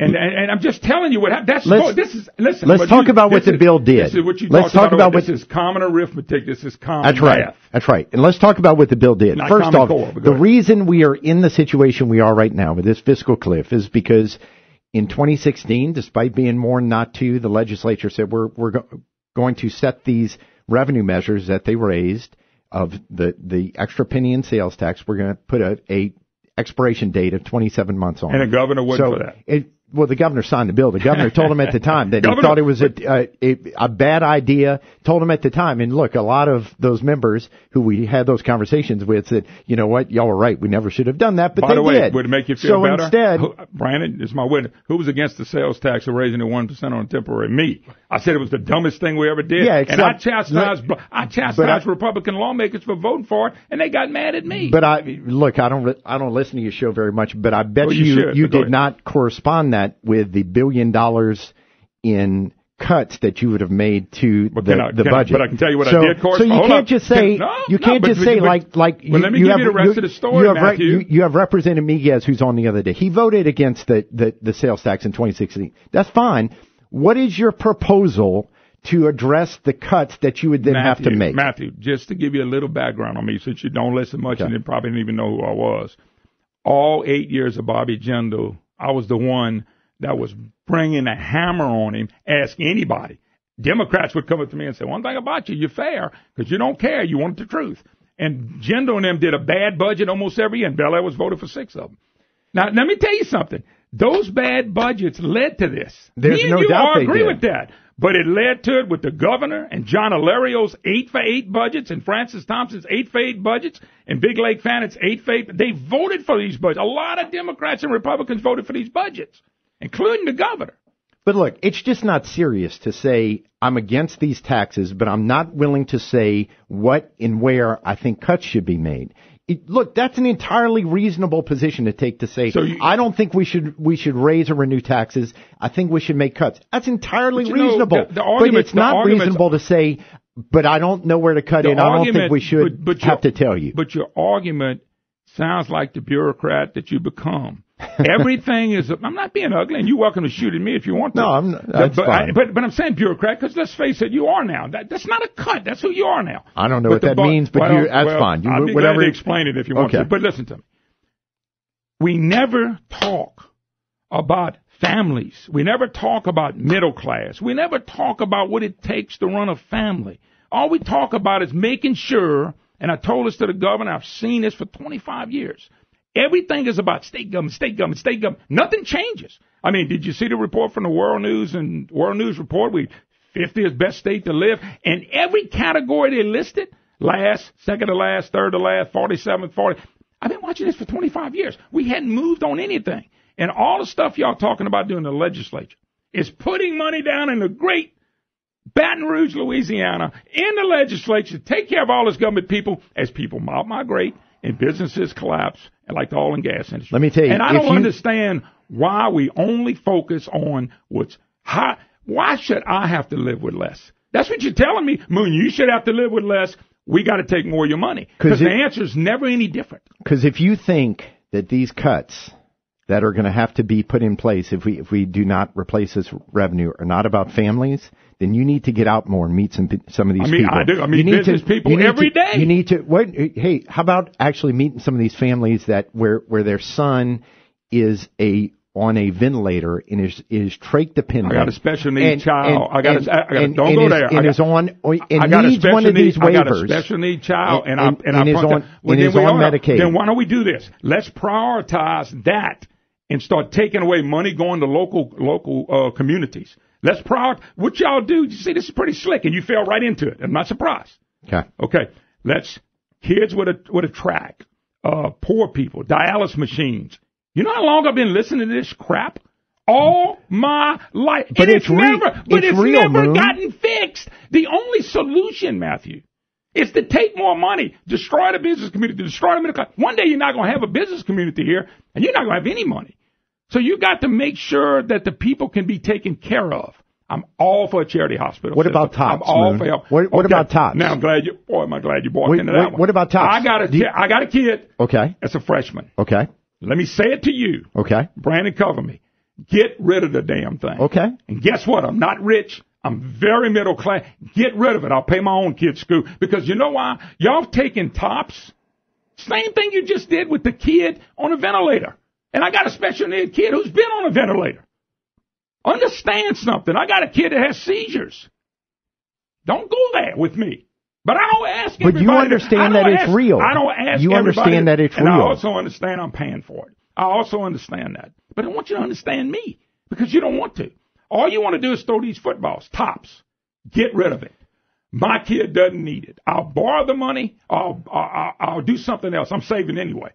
And I'm just telling you what happened. Let's talk about what the bill did. This is what you talk about. This is common arithmetic. This is common math. That's right. And let's talk about what the bill did. First off, the reason we are in the situation we are right now with this fiscal cliff is because in 2016, despite being more not to, the legislature said we're going to set these revenue measures that they raised of the extra penny in sales tax. We're going to put a expiration date of 27 months on. And the governor wouldn't for that. Well, the governor signed the bill. The governor told him at the time that he thought it was a bad idea, told him at the time. And look, a lot of those members who we had those conversations with said, you know what, y'all were right. We never should have done that, but By the way, did. Would it make you feel better? Instead, Brandon is my witness. Who was against the sales tax or raising it 1% on a temporary? Me. I said it was the dumbest thing we ever did. Yeah, and I chastised Republican lawmakers for voting for it, and they got mad at me. But I don't listen to your show very much, but I bet you did not correspond that with the $1 billion in cuts that you would have made to the budget. But I can tell you what I did. So you can't just say like. Let me give you the rest of the story, Matthew. You have Representative Miguez, who's on the other day. He voted against the sales tax in 2016. That's fine. What is your proposal to address the cuts that you would then have to make? Matthew, just to give you a little background on me, since you don't listen much and you probably didn't even know who I was. All 8 years of Bobby Jindal, I was the one that was bringing a hammer on him. Ask anybody. Democrats would come up to me and say, one thing about you, you're fair because you don't care. You want the truth. And Jindal and them did a bad budget almost every year, and Bel Air was voted for 6 of them. Now, let me tell you something. Those bad budgets led to this. There's me no and you doubt all they agree did. with that. But it led to it with the governor and John Alario's 8-for-8 budgets and Francis Thompson's 8-for-8 budgets and Big Lake Fannin's 8-for-8. They voted for these budgets. A lot of Democrats and Republicans voted for these budgets, including the governor. But look, it's just not serious to say I'm against these taxes, but I'm not willing to say what and where I think cuts should be made. Look, that's an entirely reasonable position to take to say, I don't think we should raise or renew taxes. I think we should make cuts. That's entirely reasonable. But it's not reasonable to say, but I don't know where to cut in. I don't think we should have to tell you. But your argument sounds like the bureaucrat that you become. Everything is, I'm not being ugly, and you're welcome to shoot at me if you want to. No, I'm not. That's fine. But I'm saying bureaucrat because let's face it, you are now. That's not a cut. That's who you are now. I don't know what that means, but that's fine. I'll be glad to explain it if you want to. But listen to me. We never talk about families. We never talk about middle class. We never talk about what it takes to run a family. All we talk about is making sure, and I told this to the governor, I've seen this for 25 years. Everything is about state government, state government, state government. Nothing changes. I mean, did you see the report from the World News and World News report? 50th best state to live. And every category they listed, last, second to last, third to last, 47th, 40. I've been watching this for 25 years. We hadn't moved on anything. And all the stuff y'all talking about doing in the legislature is putting money down in the great Baton Rouge, Louisiana, in the legislature, take care of all this government people as people migrate and businesses collapse, and like the oil and gas industry. Let me tell you. And I don't understand why we only focus on why should I have to live with less? That's what you're telling me. Moon, you should have to live with less. We got to take more of your money. Because the answer is never any different. Because if you think that these cuts that are going to have to be put in place if we do not replace this revenue are not about families, then you need to get out more and meet some of these people. I do. I meet business people every day. You need to. Hey, how about actually meeting some of these families that where their son is on a ventilator and is trach dependent. I got a special needs child. Don't go there. And is on. And needs one of these waivers. I got a special needs child, and is on Medicaid. Then why don't we do this? Let's prioritize that and start taking away money going to local communities. Let's prioritize. What y'all do, you see, this is pretty slick, and you fell right into it. I'm not surprised. Okay. Let's kids with a track, poor people, dialysis machines. You know how long I've been listening to this crap? All my life. But it's never gotten fixed. The only solution, Matthew, is to take more money, destroy the business community, destroy the middle class. One day you're not going to have a business community here, and you're not going to have any money. So you got to make sure that the people can be taken care of. I'm all for a charity hospital. What about TOPS? I'm all for help. What about TOPS? Now am I glad you walked into that one. What about TOPS? I got a kid. Okay. That's a freshman. Okay. Let me say it to you. Okay. Brandon, cover me. Get rid of the damn thing. Okay. And guess what? I'm not rich. I'm very middle class. Get rid of it. I'll pay my own kid's school. Because you know why? Y'all have taken TOPS. Same thing you just did with the kid on a ventilator. And I got a special needs kid who's been on a ventilator. Understand something. I got a kid that has seizures. Don't go there with me. But I don't ask everybody. But you understand that it's real. I don't ask you everybody. Understand that it's real. And I also understand I'm paying for it. I also understand that. But I want you to understand me. because you don't want to. All you want to do is throw these footballs, tops. Get rid of it. My kid doesn't need it. I'll borrow the money. I'll do something else. I'm saving anyway.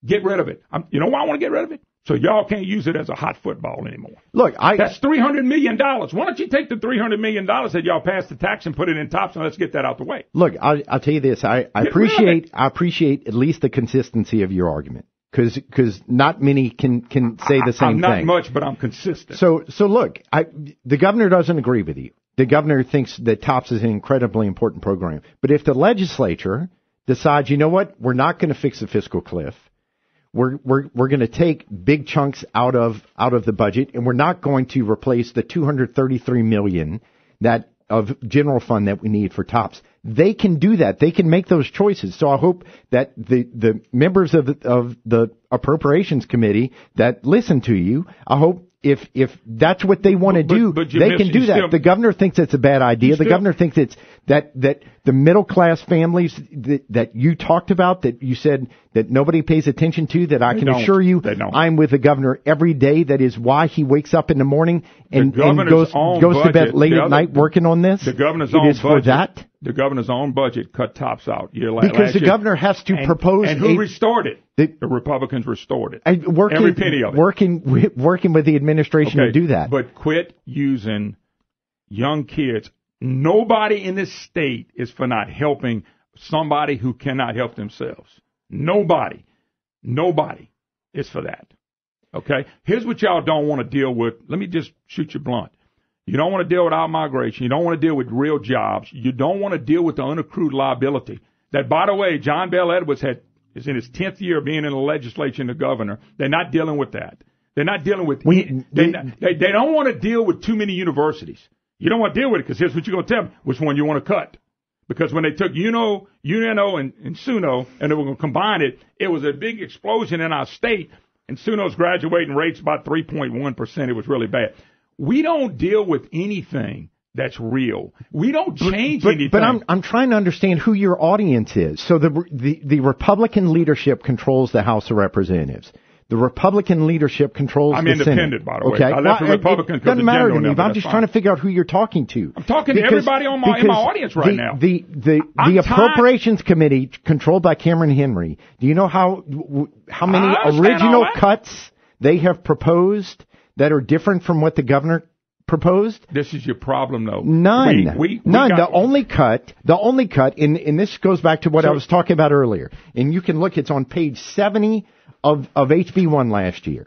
Get rid of it. You know why I want to get rid of it? So y'all can't use it as a hot football anymore. Look, that's $300 million. Why don't you take the $300 million that y'all passed the tax and put it in tops, and let's get that out the way. Look, I'll tell you this. I appreciate at least the consistency of your argument, because not many can say the same thing. I'm not much, but I'm consistent. So look, the governor doesn't agree with you. The governor thinks that TOPS is an incredibly important program. But if the legislature decides, you know what, we're not going to fix the fiscal cliff. We're going to take big chunks out of the budget, and we're not going to replace the $233 million of general fund that we need for TOPS. They can do that. They can make those choices. So I hope that the members of the Appropriations Committee that listen to you, I hope if that's what they want to do, they can do that. The governor thinks it's a bad idea. The governor thinks it's that the middle class families that you talked about, that you said that nobody pays attention to, that I can assure you I'm with the governor every day. That is why he wakes up in the morning and goes to bed late at night working on this. The governor's own budget. For that. The governor's own budget cut TOPS out. Because the governor has to propose. And who restored it? The Republicans restored it. Every penny of it. Working with the administration to do that. But quit using young kids. Nobody in this state is for not helping somebody who cannot help themselves. Nobody is for that. Okay? Here's what y'all don't want to deal with. Let me just shoot you blunt. You don't want to deal with out-migration. You don't want to deal with real jobs. You don't want to deal with the unaccrued liability. That, by the way, John Bel Edwards is in his 10th year of being in the legislature and the governor. They're not dealing with that. They're not dealing with they don't want to deal with too many universities. You don't want to deal with it because here's what you're going to tell them, which one you want to cut. Because when they took UNO and SUNO and they were going to combine it, it was a big explosion in our state. And SUNO's graduating rate's about 3.1%. It was really bad. We don't deal with anything that's real. We don't change anything. But I'm trying to understand who your audience is. So the Republican leadership controls the House of Representatives. The Republican leadership controls the Senate. I'm independent, by the way. Okay. I left the Republicans because doesn't matter to me. I'm just trying to figure out who you're talking to. I'm talking to everybody in my audience right now. The Appropriations Committee, controlled by Cameron Henry, do you know how many original cuts they have proposed that are different from what the governor proposed? This is your problem, though. None. None. The only cut, and this goes back to what I was talking about earlier. And you can look, it's on page 70 of HB1 last year.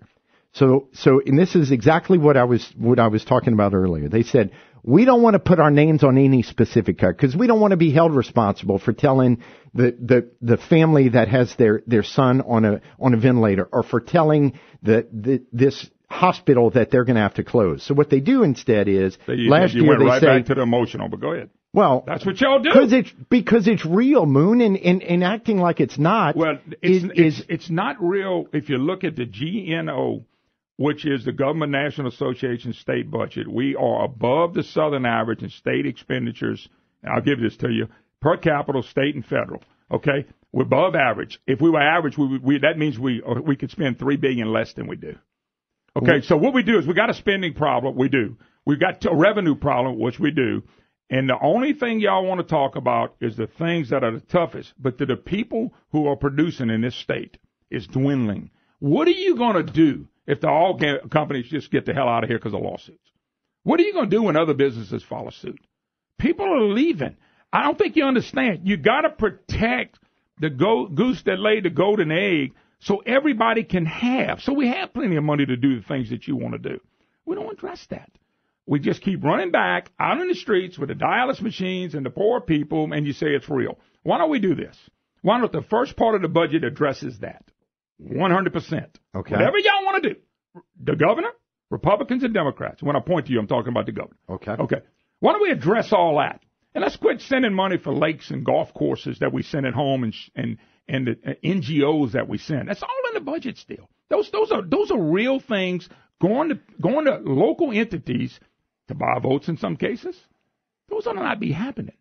So, and this is exactly what I was talking about earlier. They said, we don't want to put our names on any specific cut because we don't want to be held responsible for telling the family that has their son on a ventilator, or for telling this hospital that they're going to have to close. So what they do instead is last year went they right say, back to the emotional, but go ahead. Well, that's what y'all do. Because it's real, Moon, and acting like it's not. Well, it's not real if you look at the GNO, which is the Government National Association state budget. We are above the Southern average in state expenditures. And I'll give this to you per capita, state and federal. Okay, we're above average. If we were average, that means we could spend $3 billion less than we do. Okay, so what we do is we got a spending problem. We do. We've got a revenue problem, which we do. And the only thing y'all want to talk about is the things that are the toughest. But to the people who are producing in this state, it's dwindling. What are you going to do if the oil companies just get the hell out of here because of lawsuits? What are you going to do when other businesses follow suit? People are leaving. I don't think you understand. You got to protect the goose that laid the golden egg so everybody can have. So we have plenty of money to do the things that you want to do. We don't address that. We just keep running back out in the streets with the dialysis machines and the poor people, and you say it's real. Why don't we do this? Why don't the first part of the budget addresses that? 100%. Okay. Whatever y'all want to do. The governor, Republicans, and Democrats. When I point to you, I'm talking about the governor. Okay. Why don't we address all that? And let's quit sending money for lakes and golf courses that we send at home and the NGOs that we send. That's all in the budget still. Those are real things going to local entities to buy votes in some cases. Those ought to not be happening.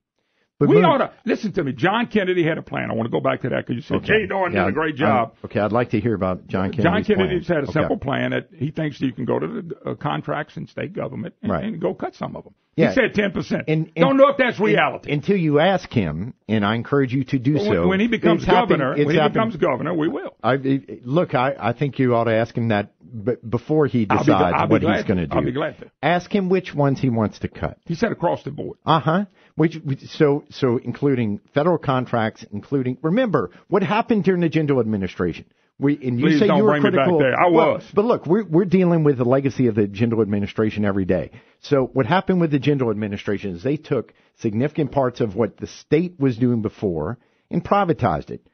But we ought to listen to me. John Kennedy had a plan. I want to go back to that because you said Jay Dorn did a great job. I'd like to hear about John Kennedy's John Kennedy's plan. had a simple plan that he thinks you can go to the contracts in state government and go cut some of them. Yeah. He said 10%. Don't know if that's reality until you ask him, and I encourage you to do so. When he becomes governor, we will. I think you ought to ask him that before he decides what he's going to do. I'll be glad to. Ask him which ones he wants to cut. He said across the board. So including federal contracts, remember what happened during the Jindal administration. Please say you were critical. I was. But look, we're dealing with the legacy of the Jindal administration every day. So what happened with the Jindal administration is they took significant parts of what the state was doing before and privatized it.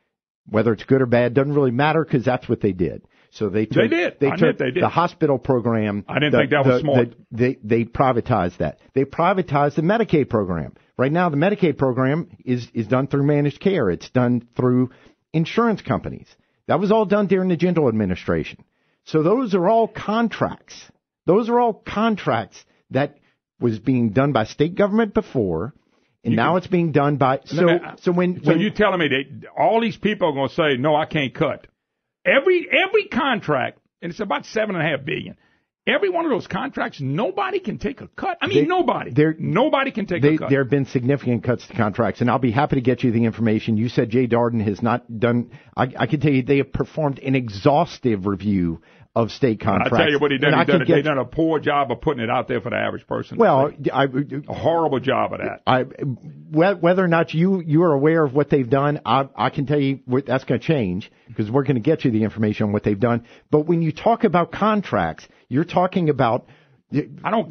Whether it's good or bad doesn't really matter because that's what they did. So they took the hospital program. I didn't think that was smart. They privatized that. They privatized the Medicaid program. Right now, the Medicaid program is done through managed care. It's done through insurance companies. That was all done during the Jindal administration. So those are all contracts. Those are all contracts that was being done by state government before, and now it's being done by. So you're telling me that all these people are going to say, no, I can't cut. Every contract, and it's about $7.5 billion. Every one of those contracts, nobody can take a cut. I mean, nobody can take a cut. There have been significant cuts to contracts, and I'll be happy to get you the information. You said Jay Darden has not done. I can tell you they have performed an exhaustive review of state contracts. I tell you what he done. They've done a poor job of putting it out there for the average person. Well, a horrible job of that. Whether or not you are aware of what they've done, I can tell you that's going to change because we're going to get you the information on what they've done. But when you talk about contracts, you're talking about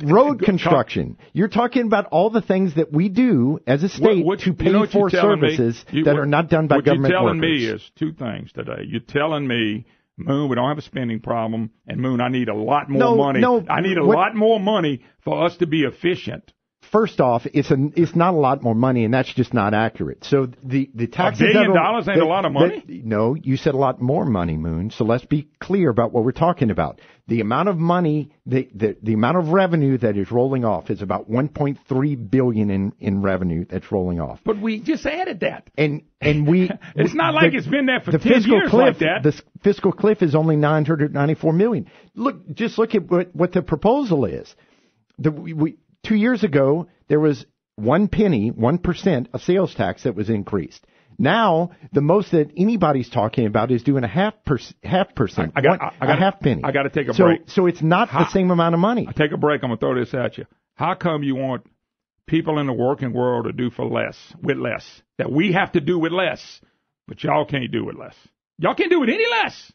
road construction. You're talking about all the things that we do as a state to pay for services that are not done by government workers. What you're telling me is two things today. You're telling me, Moon, we don't have a spending problem, and Moon, I need a lot more money. I need a lot more money for us to be efficient. First off, it's not a lot more money, and that's just not accurate. So the taxes $1 billion ain't a lot of money. No, you said a lot more money, Moon. So let's be clear about what we're talking about. The amount of money, the amount of revenue that is rolling off is about $1.3 billion in revenue that's rolling off. But we just added that, and we. It's not like it's been there for 10 years like that. The fiscal cliff is only $994 million. Look at what the proposal is. 2 years ago, there was 1% of sales tax that was increased. Now, the most that anybody's talking about is doing a half percent, a half penny. I got to take a break. So it's not the same amount of money. I take a break. I'm going to throw this at you. How come you want people in the working world to do with less, that we have to do with less, but y'all can't do with less? Y'all can't do it any less.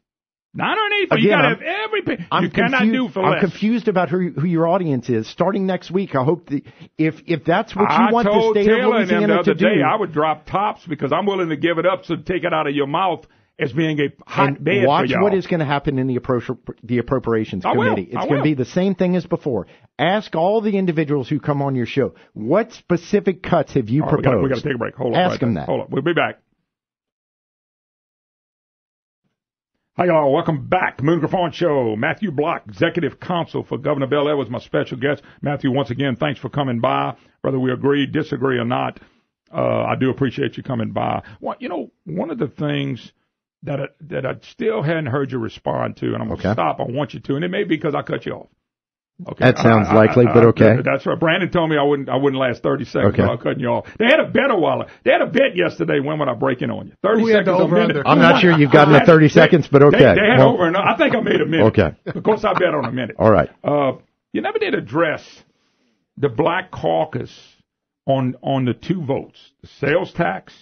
Not underneath. You got to have everything. You cannot do for less. I'm confused about who your audience is. Starting next week, I hope if that's what you want the state of Louisiana to do. I would drop tops because I'm willing to give it up. So take it out of your mouth as being a hot bed for watch y'all. What is going to happen in the Appropriations Committee. It's going to be the same thing as before. Ask all the individuals who come on your show, what specific cuts have you proposed? We got to take a break. Hold on. Ask them that. Hold on. We'll be back. Hi, y'all. Welcome back. Moon Griffon Show. Matthew Block, Executive Counsel for Governor Bel Air, was my special guest. Matthew, once again, thanks for coming by. Whether we agree, disagree, or not, I do appreciate you coming by. Well, one of the things that I still hadn't heard you respond to, and I'm going to stop. I want you to, and it may be because I cut you off. Okay. That sounds likely, but okay. That's right. Brandon told me I wouldn't last 30 seconds without cutting you off. They had a bet a while. They had a bet yesterday. When would I break in on you? 30 seconds a minute. I'm not sure you've gotten the 30 seconds, but okay. They had over and I think I made a minute. Okay. Of course, I bet on a minute. All right. You never did address the Black Caucus on the two votes, the sales tax,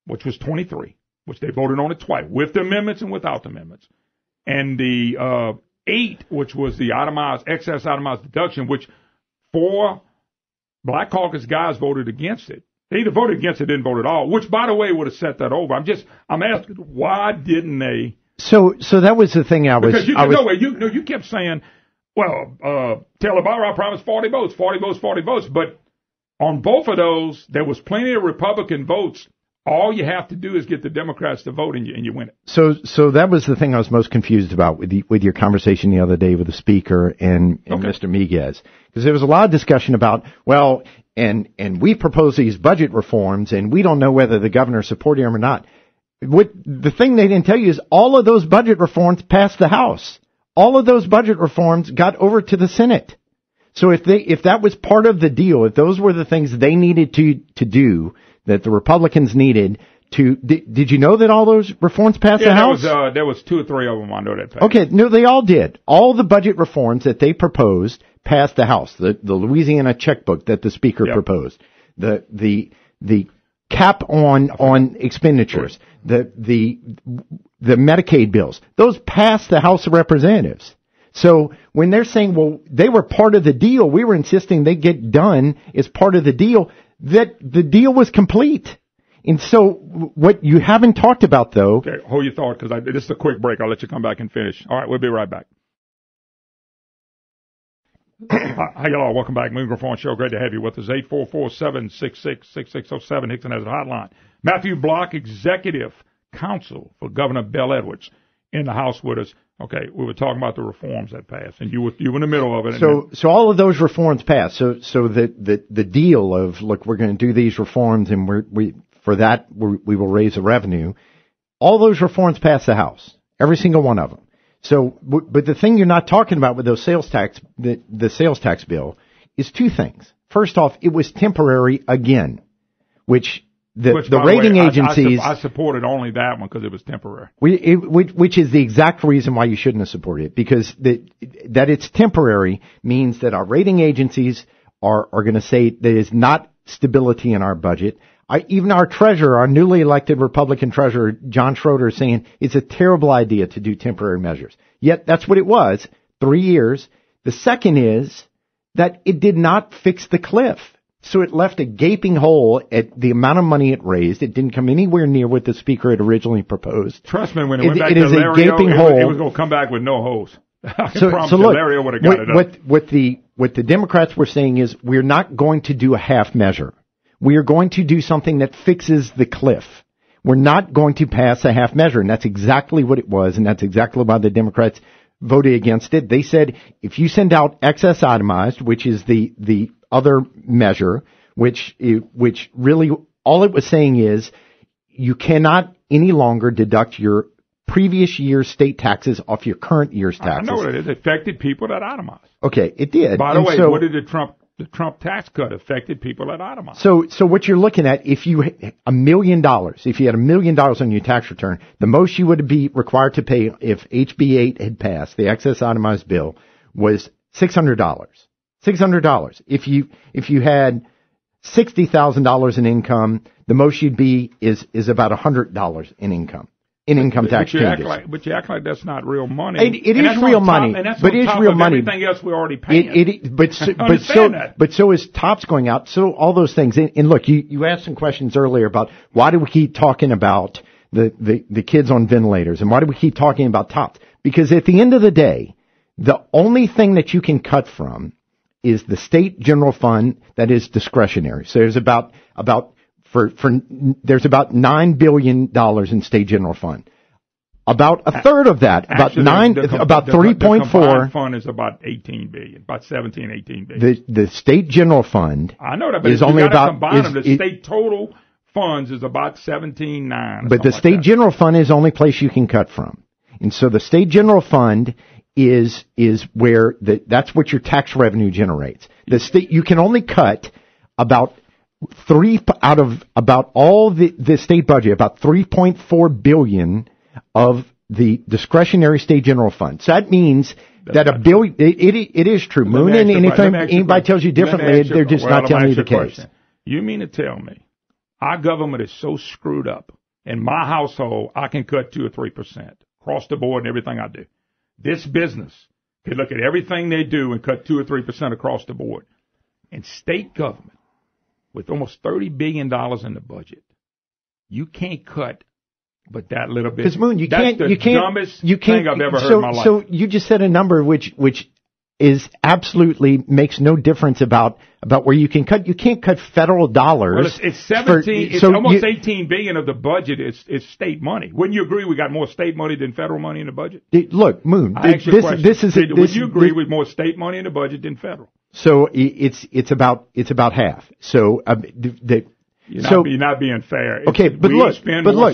which was 23, which they voted on it twice, with the amendments and without the amendments, and the 8, which was the excess itemized deduction, which 4 Black Caucus guys voted against it. They either voted against it or didn't vote at all, which, by the way, would have set that over. I'm asking, why didn't they? So that was the thing because you kept saying, well, Taylor Barra promised 40 votes, but on both of those, there was plenty of Republican votes All you have to do is get the Democrats to vote, and you win it. So that was the thing I was most confused about with your conversation the other day with the speaker and Mr. Miguez, because there was a lot of discussion about, well, and we propose these budget reforms, and we don't know whether the governor's supporting them or not. The thing they didn't tell you is all of those budget reforms passed the House. All of those budget reforms got over to the Senate. So if that was part of the deal, if those were the things they needed to do, that the Republicans needed to, did you know that all those reforms passed the House? There was 2 or 3 of them I know that passed. Okay, no, they all did. All the budget reforms that they proposed passed the House. The Louisiana checkbook that the Speaker proposed. The cap on expenditures. The Medicaid bills. Those passed the House of Representatives. So when they're saying, well, they were part of the deal, we were insisting they get done as part of the deal, that the deal was complete. And so what you haven't talked about, though... Okay, hold your thought, because this is a quick break. I'll let you come back and finish. All right, we'll be right back. Hi, y'all. Welcome back. Moon Griffon Show. Great to have you with us. 844-766-6607. Hickson has a hotline. Matthew Block, Executive Counsel for Governor Bell Edwards, in the House with us. Okay, we were talking about the reforms that passed, and you were in the middle of it. So all of those reforms passed. So the deal of, look, we're going to do these reforms, and we will raise the revenue. All those reforms passed the House, every single one of them. So, but the thing you're not talking about with those sales tax, the sales tax bill, is 2 things. First off, it was temporary again, which the rating agencies... I supported only that one because it was temporary. Which is the exact reason why you shouldn't have supported it, because that it's temporary means that our rating agencies are going to say there is not stability in our budget. Even our treasurer, our newly elected Republican treasurer, John Schroeder, is saying it's a terrible idea to do temporary measures. Yet that's what it was, 3 years. The second is that it did not fix the cliff. So it left a gaping hole at the amount of money it raised. It didn't come anywhere near what the Speaker had originally proposed. Trust me, when it went back to Lario, it was going to come back with no hose. I can promise you, Lario would have got it up. What the Democrats were saying is, we're not going to do a half measure. We are going to do something that fixes the cliff. We're not going to pass a half measure, and that's exactly what it was, and that's exactly why the Democrats voted against it. They said, if you send out excess itemized, which is the other measure, which really all it was saying is you cannot any longer deduct your previous year's state taxes off your current year's taxes. I know what it is. It affected people that itemized. Okay, it did. By the way, what did the Trump tax cut affected people that itemized? So what you're looking at, if you $1 million, if you had $1 million on your tax return, the most you would be required to pay if HB 8 had passed, the excess itemized bill, was $600. $600. If you had $60,000 in income, the most you'd be is about $100 in income. Income tax changes. But you act like that's not real money. It is real money. But it is real money. Everything else we're already paying. But so is TOPS going out. So all those things. And look, you asked some questions earlier about why do we keep talking about the kids on ventilators, and why do we keep talking about TOPS? Because at the end of the day, the only thing that you can cut from is the state general fund that is discretionary. So there's about $9 billion in state general fund. About a third of that, about 3.4. The fund is about 18 billion, about 17, 18 billion. The state general fund. I know that, but is only about combine them. The state total funds is about 17.9. But the state general fund is the only place you can cut from, and so the state general fund is where that's what your tax revenue generates. The state, you can only cut about out of about all the state budget, about 3.4 billion of the discretionary state general fund. So that means that $1 billion, it is true. Moon, and anything anybody tells you differently, they're just not telling you the case. You mean to tell me our government is so screwed up, in my household, I can cut 2 or 3% across the board in everything I do. This business can look at everything they do and cut 2 or 3% across the board. And state government, with almost $30 billion in the budget, you can't cut but that little bit. Because Moon, That's the dumbest thing I've ever heard in my life. So you just said a number which is absolutely makes no difference about where you can cut. You can't cut federal dollars. Well, it's 17. It's almost 18 billion of the budget is state money. Wouldn't you agree we got more state money than federal money in the budget? Look, Moon. Would you agree with more state money in the budget than federal? So it's about half. So you're not being fair. Okay, but look,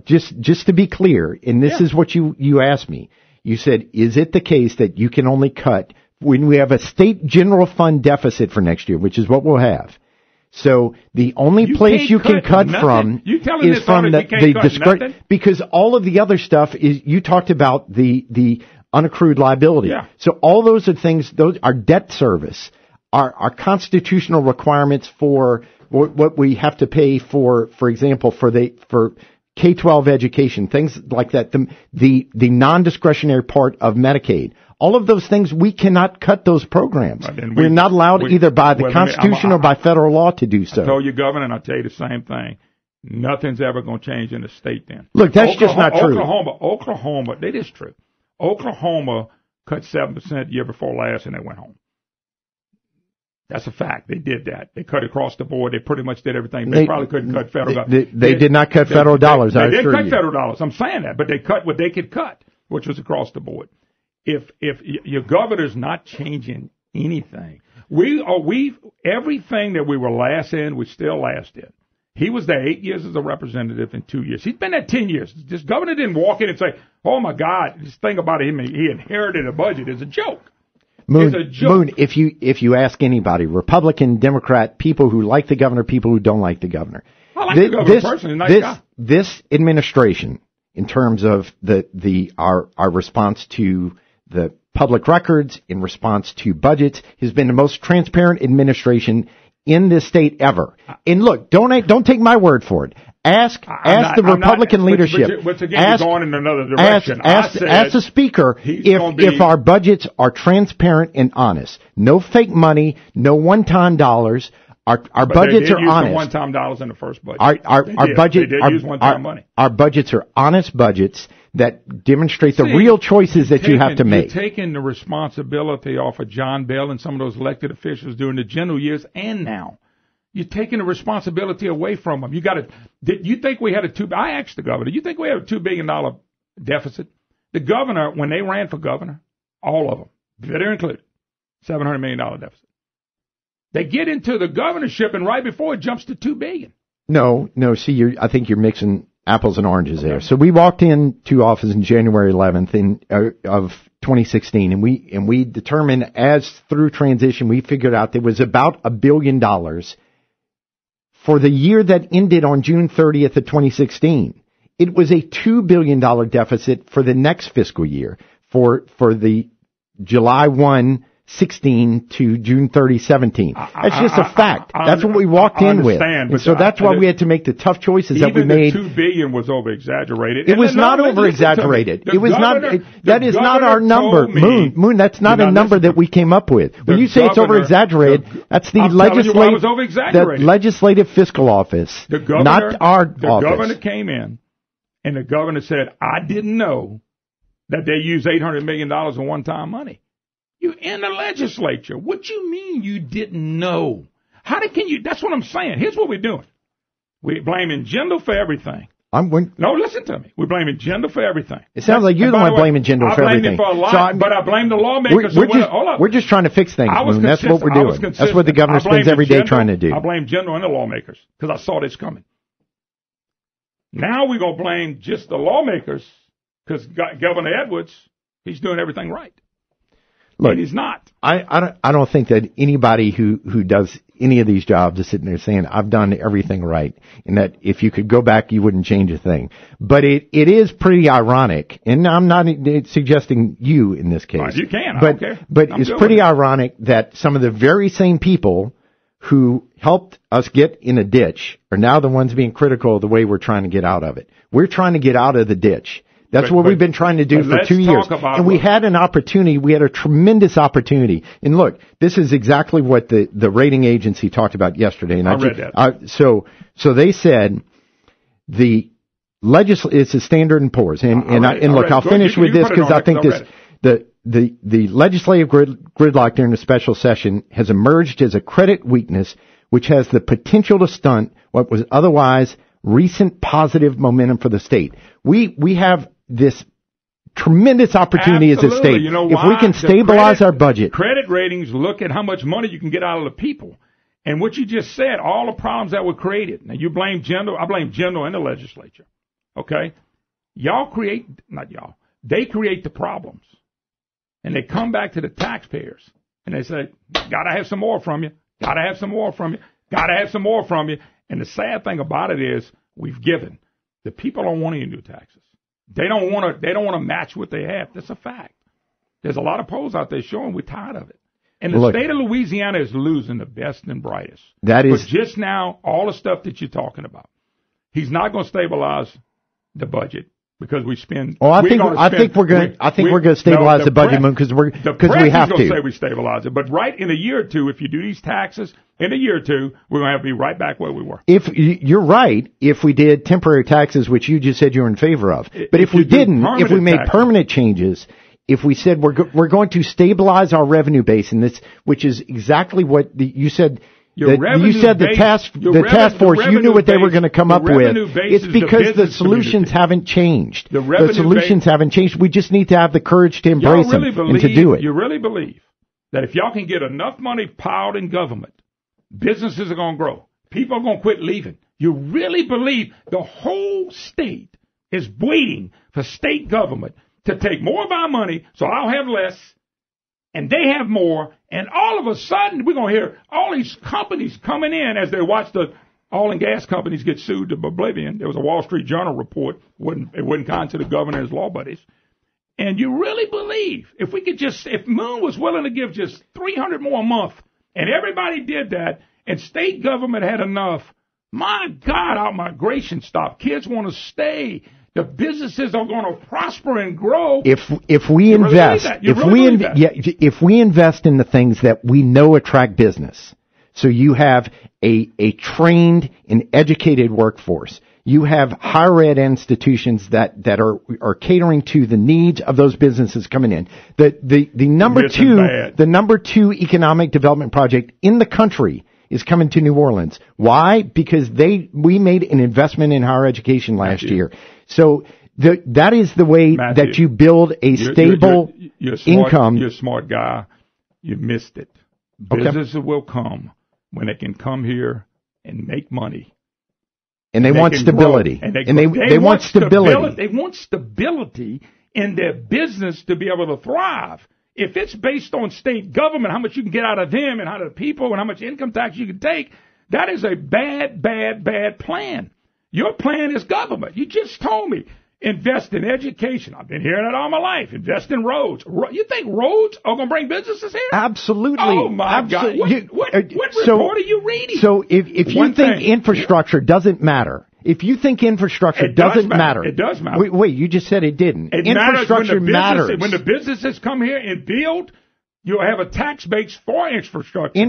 just to be clear, and this is what you asked me. You said, is it the case that you can only cut when we have a state general fund deficit for next year, which is what we'll have? So the only place you can cut from is from the because all of the other stuff is, you talked about the unaccrued liability. Yeah. So all those are things, those are debt service, our constitutional requirements for what we have to pay for example, for K-12 education, things like that, the non-discretionary part of Medicaid. All of those things, we cannot cut those programs. We're not allowed either by the Constitution or by federal law to do so. I told you, Governor, and I'll tell you the same thing. Nothing's ever going to change in the state then. Look, that's just not true. Oklahoma, that is true. Oklahoma cut 7% the year before last and they went home. That's a fact. They did that. They cut across the board. They pretty much did everything. They probably couldn't cut federal dollars. They did not cut federal dollars, I assure you. They didn't cut federal dollars. I'm saying that. But they cut what they could cut, which was across the board. If your governor's not changing anything, everything that we were last in, we still last in. He was there 8 years as a representative and 2 years. He's been there 10 years. This governor didn't walk in and say, oh, my God, this thing about him, he inherited a budget is a joke. Moon, if you ask anybody, Republican, Democrat, people who like the governor, people who don't like the governor. I like the governor personally, nice guy. This administration, in terms of our response to the public records, in response to budgets, has been the most transparent administration in this state ever. And look, don't take my word for it. Ask the Republican leadership. But again, you're going in another direction. Ask the Speaker if our budgets are transparent and honest. No fake money, no one-time dollars. Our budgets are honest. One-time dollars in the first budget. They did use one-time money. Our budgets are honest budgets that demonstrate the real choices that you have to make. You're taking the responsibility off of John Bell and some of those elected officials during the general years and now. You're taking the responsibility away from them. You think we had I asked the governor, you think we had a $2 billion deficit? The governor, when they ran for governor, all of them, they're included, $700 million deficit. They get into the governorship, and right before it jumps to $2 billion. No. See, I think you're mixing apples and oranges there. So we walked into office in January 11th of 2016, and we determined as through transition, we figured out there was about $1 billion for the year that ended on June 30th of 2016. It was a $2 billion deficit for the next fiscal year for the July 1, 16 to June 30, 17. That's just a fact. That's what we walked in with. And so that's why we had to make the tough choices that we made. Even the $2 billion was over-exaggerated. It was not over-exaggerated. It was not. That is not our number. Moon, that's not a number that we came up with. When you say it's over-exaggerated, that's the legislative fiscal office, not our office. The governor came in, and the governor said, I didn't know that they used $800 million in one-time money. You're in the legislature. What you mean you didn't know? That's what I'm saying. Here's what we're doing. We're blaming Jindal for everything. No, listen to me. We're blaming Jindal for everything. It sounds like you're the one blaming Jindal for everything. I blame him for a lot, but I blame the lawmakers. We're just trying to fix things, Moon. That's what we're doing. That's what the governor spends every day trying to do. I blame Jindal and the lawmakers because I saw this coming. Now we're going to blame just the lawmakers because Governor Edwards, he's doing everything right. Look, and he's not. I don't think that anybody who does any of these jobs is sitting there saying, I've done everything right, and that if you could go back, you wouldn't change a thing. But it is pretty ironic, and I'm not suggesting you in this case. Right, you can, I don't care. But it's pretty ironic that some of the very same people who helped us get in a ditch are now the ones being critical of the way we're trying to get out of it. We're trying to get out of the ditch. That's what we've been trying to do for 2 years. And we had an opportunity. We had a tremendous opportunity. And look, this is exactly what the rating agency talked about yesterday. And I read that. So they said it's a Standard & Poor's. And look, I'll finish with this because I think the legislative gridlock during the special session has emerged as a credit weakness, which has the potential to stunt what was otherwise recent positive momentum for the state. We have this tremendous opportunity as a state. You know if we can stabilize our budget. Credit ratings look at how much money you can get out of the people. And what you just said, all the problems that were created. Now, you blame Jindal. I blame Jindal and the legislature. Okay? They create the problems. And they come back to the taxpayers. And they say, gotta have some more from you. Gotta have some more from you. Gotta have some more from you. And the sad thing about it is, we've given. The people don't want any new taxes. They don't want to match what they have. That's a fact. There's a lot of polls out there showing we're tired of it. And the state of Louisiana is losing the best and brightest. But just now, all the stuff that you're talking about, he's not going to stabilize the budget because we spend. Oh, I think we're going to stabilize the budget because we have to. Going to say we stabilize it, but right in a year or two, if you do these taxes, in a year or two, we're going to have to be right back where we were. If you're right, if we did temporary taxes, which you just said you're in favor of, but if we didn't, if we made permanent changes. If we said we're going to stabilize our revenue base, and this, which is exactly what you said. The task force. You knew what they were going to come up with. It's because the solutions haven't changed. The solutions haven't changed. We just need to have the courage to embrace them and to do it. You really believe that if y'all can get enough money piled in government, businesses are going to grow. People are going to quit leaving. You really believe the whole state is waiting for state government to take more of our money so I'll have less and they have more, and all of a sudden we're going to hear all these companies coming in as they watch the oil and gas companies get sued to oblivion. There was a Wall Street Journal report. It wouldn't con to the governor and his law buddies. And you really believe if Moon was willing to give just $300 more a month and everybody did that and state government had enough, my God, our migration stopped. Kids want to stay. The businesses are going to prosper and grow. If we invest in the things that we know attract business, so you have a trained and educated workforce, you have higher ed institutions that are catering to the needs of those businesses coming in. The number two economic development project in the country is coming to New Orleans. Why? Because we made an investment in higher education last year. So that is the way that you build a stable income. You're a smart guy. You missed it. Businesses will come when they can come here and make money. And they want stability. They want stability. They want stability in their business to be able to thrive. If it's based on state government, how much you can get out of them and how the people and how much income tax you can take, that is a bad plan. Your plan is government. You just told me. Invest in education. I've been hearing it all my life. Invest in roads. You think roads are going to bring businesses here? Absolutely. Oh, my God. What report are you reading? So if you think infrastructure doesn't matter, if you think infrastructure doesn't matter. It does matter. Wait, you just said it didn't. Infrastructure matters. When the businesses come here and build, you'll have a tax base for infrastructure.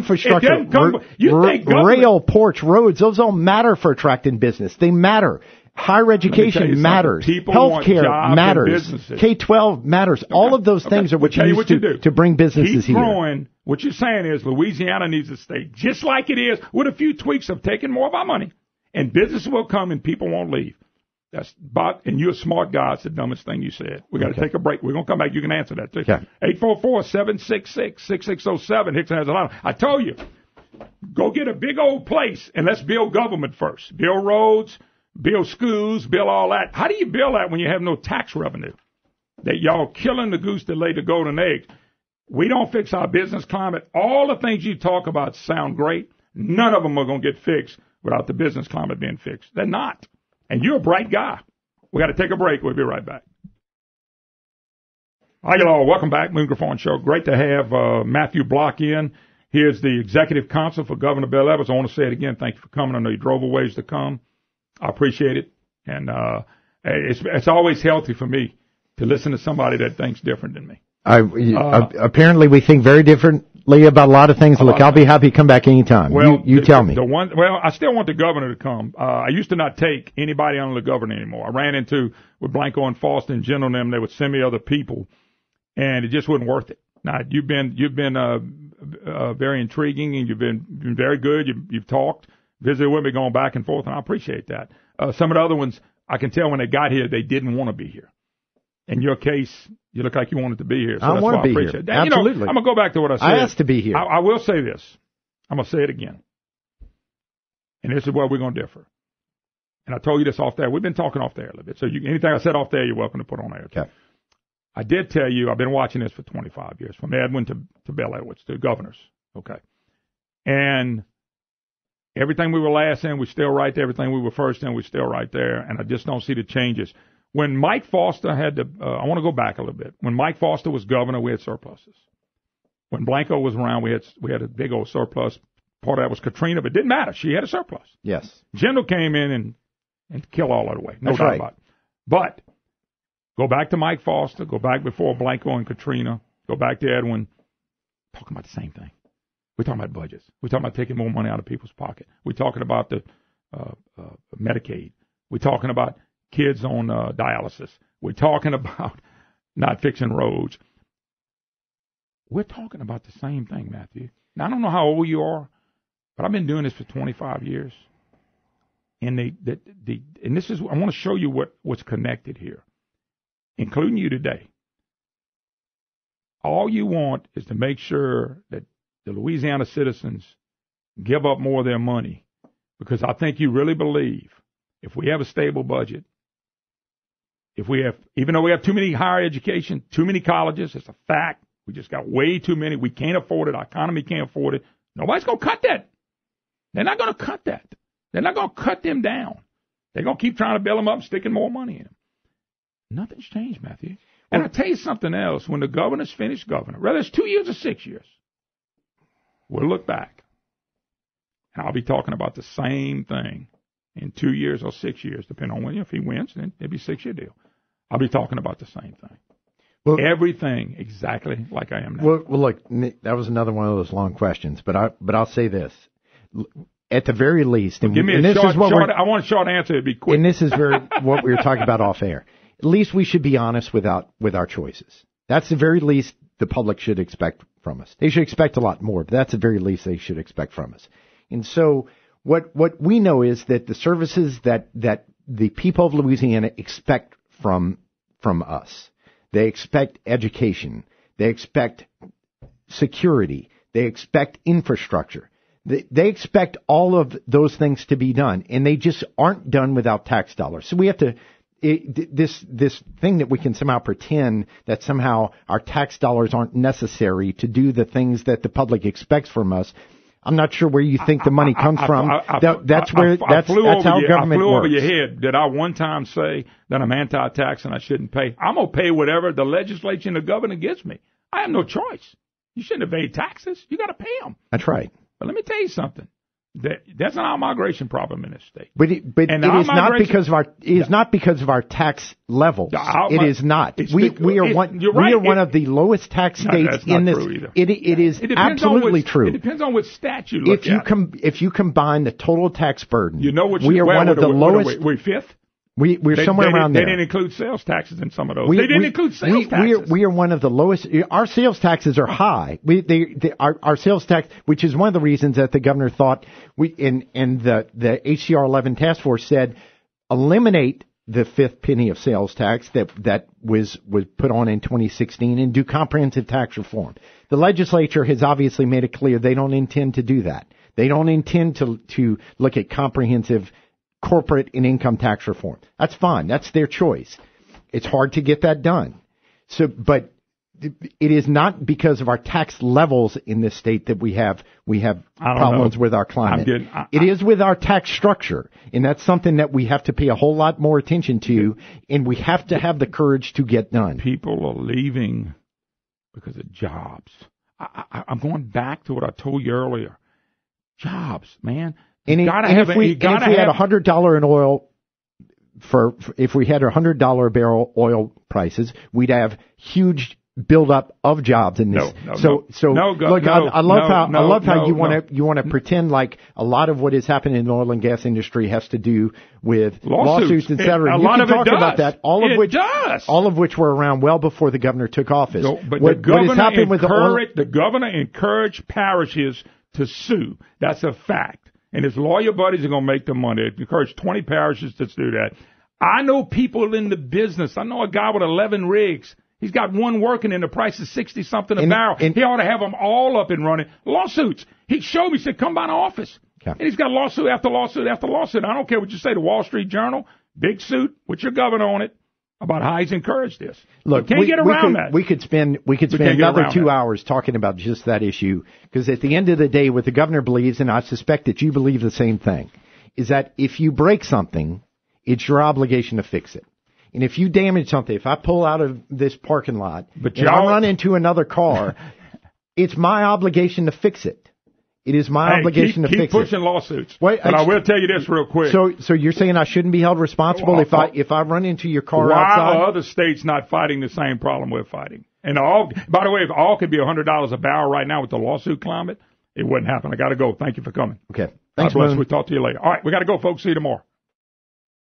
Rail, ports, roads, those all matter for attracting business. They matter. Higher education matters. Healthcare matters. K-12 matters. Okay. All of those things are what you use to bring businesses here. What you're saying is Louisiana needs to stay just like it is with a few tweaks of taking more of our money. And business will come and people won't leave. And you're a smart guy. It's the dumbest thing you said. We got to take a break. We're going to come back. You can answer that too. Okay. 844-766-6607. Hickson has a lot. I told you, go get a big old place and let's build government first. Build roads, build schools, build all that. How do you build that when you have no tax revenue? That y'all killing the goose that laid the golden eggs. We don't fix our business climate. All the things you talk about sound great. None of them are going to get fixed without the business climate being fixed. They're not. And you're a bright guy. We got to take a break. We'll be right back. Hi, y'all. Welcome back. Moon Griffon Show. Great to have Matthew Block in. Here's the executive counsel for Governor Bill Evans. I want to say it again. Thank you for coming. I know you drove a ways to come. I appreciate it. And it's always healthy for me to listen to somebody that thinks different than me. Apparently we think very differently about a lot of things. Look, I'll be happy to come back anytime. Well, you tell me. I still want the governor to come. I used to not take anybody under the governor anymore. I ran into with Blanco and Foster and Jindal and them. They would send me other people. and it just wasn't worth it. Now, you've been very intriguing, and you've been very good. You've talked, visited with me, going back and forth, and I appreciate that. Some of the other ones, I can tell when they got here, they didn't want to be here. In your case, you look like you wanted to be here. So I want to be here. That. Absolutely. I'm going to go back to what I said. I asked to be here. I will say this. I'm going to say it again. And this is where we're going to differ. And I told you this off there. We've been talking off there a little bit. So anything I said off there, you're welcome to put on there. Okay. I did tell you, I've been watching this for 25 years, from Edwin to Bill Edwards, to governors. Okay. And everything we were last in, we're still right there. Everything we were first in, we're still right there. And I just don't see the changes. When Mike Foster had I want to go back a little bit. When Mike Foster was governor, we had surpluses. When Blanco was around, we had a big old surplus. Part of that was Katrina, but it didn't matter. She had a surplus. Yes. Jindal came in and killed all that away. No doubt about it. But go back to Mike Foster. Go back before Blanco and Katrina. Go back to Edwin. Talking about the same thing. We're talking about budgets. We're talking about taking more money out of people's pocket. We're talking about the Medicaid. We're talking about kids on dialysis. We're talking about not fixing roads. We're talking about the same thing, Matthew. Now, I don't know how old you are, but I've been doing this for 25 years. And and this is, I want to show you what's connected here, including you today. All you want is to make sure that the Louisiana citizens give up more of their money, because I think you really believe if we have a stable budget, even though we have too many higher education, too many colleges, it's a fact. We just got way too many. We can't afford it. Our economy can't afford it. Nobody's going to cut that. They're not going to cut that. They're not going to cut them down. They're going to keep trying to build them up, sticking more money in them. Nothing's changed, Matthew. And I'll tell you something else. When the governor's finished governor, whether it's 2 years or 6 years, we'll look back. And I'll be talking about the same thing in 2 years or 6 years, depending on when. If he wins, then it'll be a 6-year deal. I'll be talking about the same thing. Well, everything exactly like I am now. Well, look, Nick, that was another one of those long questions, but I'll say this: at the very least, give me a short. I want a short answer. It'd be quick. And this is what we were talking about off air. At least we should be honest with our choices. That's the very least the public should expect from us. They should expect a lot more, but that's the very least they should expect from us. And so, what we know is that the services that the people of Louisiana expect from us. They expect education. They expect security. They expect infrastructure. They expect all of those things to be done, and they just aren't done without tax dollars. So we have to this thing that we can somehow pretend that somehow our tax dollars aren't necessary to do the things that the public expects from us. I'm not sure where you think the money comes from. That's how government flew works. Over your head. Did I one time say that I'm anti-tax and I shouldn't pay? I'm going to pay whatever the legislature and the governor gives me. I have no choice. You shouldn't have paid taxes. You got to pay them. That's right. But let me tell you something. That's not our migration problem in this state. But it is not because of our tax levels. It is not. We are one of the lowest tax states in this. It is absolutely true. It depends on which stat you look at. If you combine the total tax burden, we are one of the lowest. We're fifth. We're somewhere around there. They didn't include sales taxes in some of those. They didn't include sales taxes. We are one of the lowest. Our sales taxes are high. Our sales tax, which is one of the reasons that the governor thought the HCR 11 task force said eliminate the fifth penny of sales tax that was put on in 2016 and do comprehensive tax reform. The legislature has obviously made it clear they don't intend to do that. They don't intend to look at comprehensive corporate and income tax reform. That's fine. That's their choice. It's hard to get that done. But it is not because of our tax levels in this state that we have problems with our climate. It is with our tax structure, and that's something that we have to pay a whole lot more attention to, and we have to have the courage to get done. People are leaving because of jobs. I'm going back to what I told you earlier. Jobs, man. If we had $100 in oil if we had $100 a barrel oil prices, we'd have huge buildup of jobs in this. I love how you want to pretend like a lot of what is happening in the oil and gas industry has to do with lawsuits and etc. You can talk about that, all of which were around well before the governor took office. But the governor encouraged parishes to sue. That's a fact. And his lawyer buddies are going to make the money. It encouraged 20 parishes to do that. I know people in the business. I know a guy with 11 rigs. He's got one working and the price is 60-something a barrel. He ought to have them all up and running. Lawsuits. He showed me, he said, come by the office. Okay. And he's got lawsuit after lawsuit after lawsuit. I don't care what you say, the Wall Street Journal, big suit with your governor on it about how he's encouraged this. Look, can't get around that. We could spend another 2 hours talking about just that issue, because at the end of the day, what the governor believes, and I suspect that you believe the same thing, is that if you break something, it's your obligation to fix it. And if you damage something, if I pull out of this parking lot and I run into another car, it's my obligation to fix it. It is my obligation to fix it. Keep pushing lawsuits. But I will tell you this real quick. So you're saying I shouldn't be held responsible if I run into your car outside? Why are other states not fighting the same problem we're fighting? And by the way, if all could be $100 a barrel right now with the lawsuit climate, it wouldn't happen. I got to go. Thank you for coming. Okay. Thanks, God bless. We'll talk to you later. All right, we got to go, folks. See you tomorrow.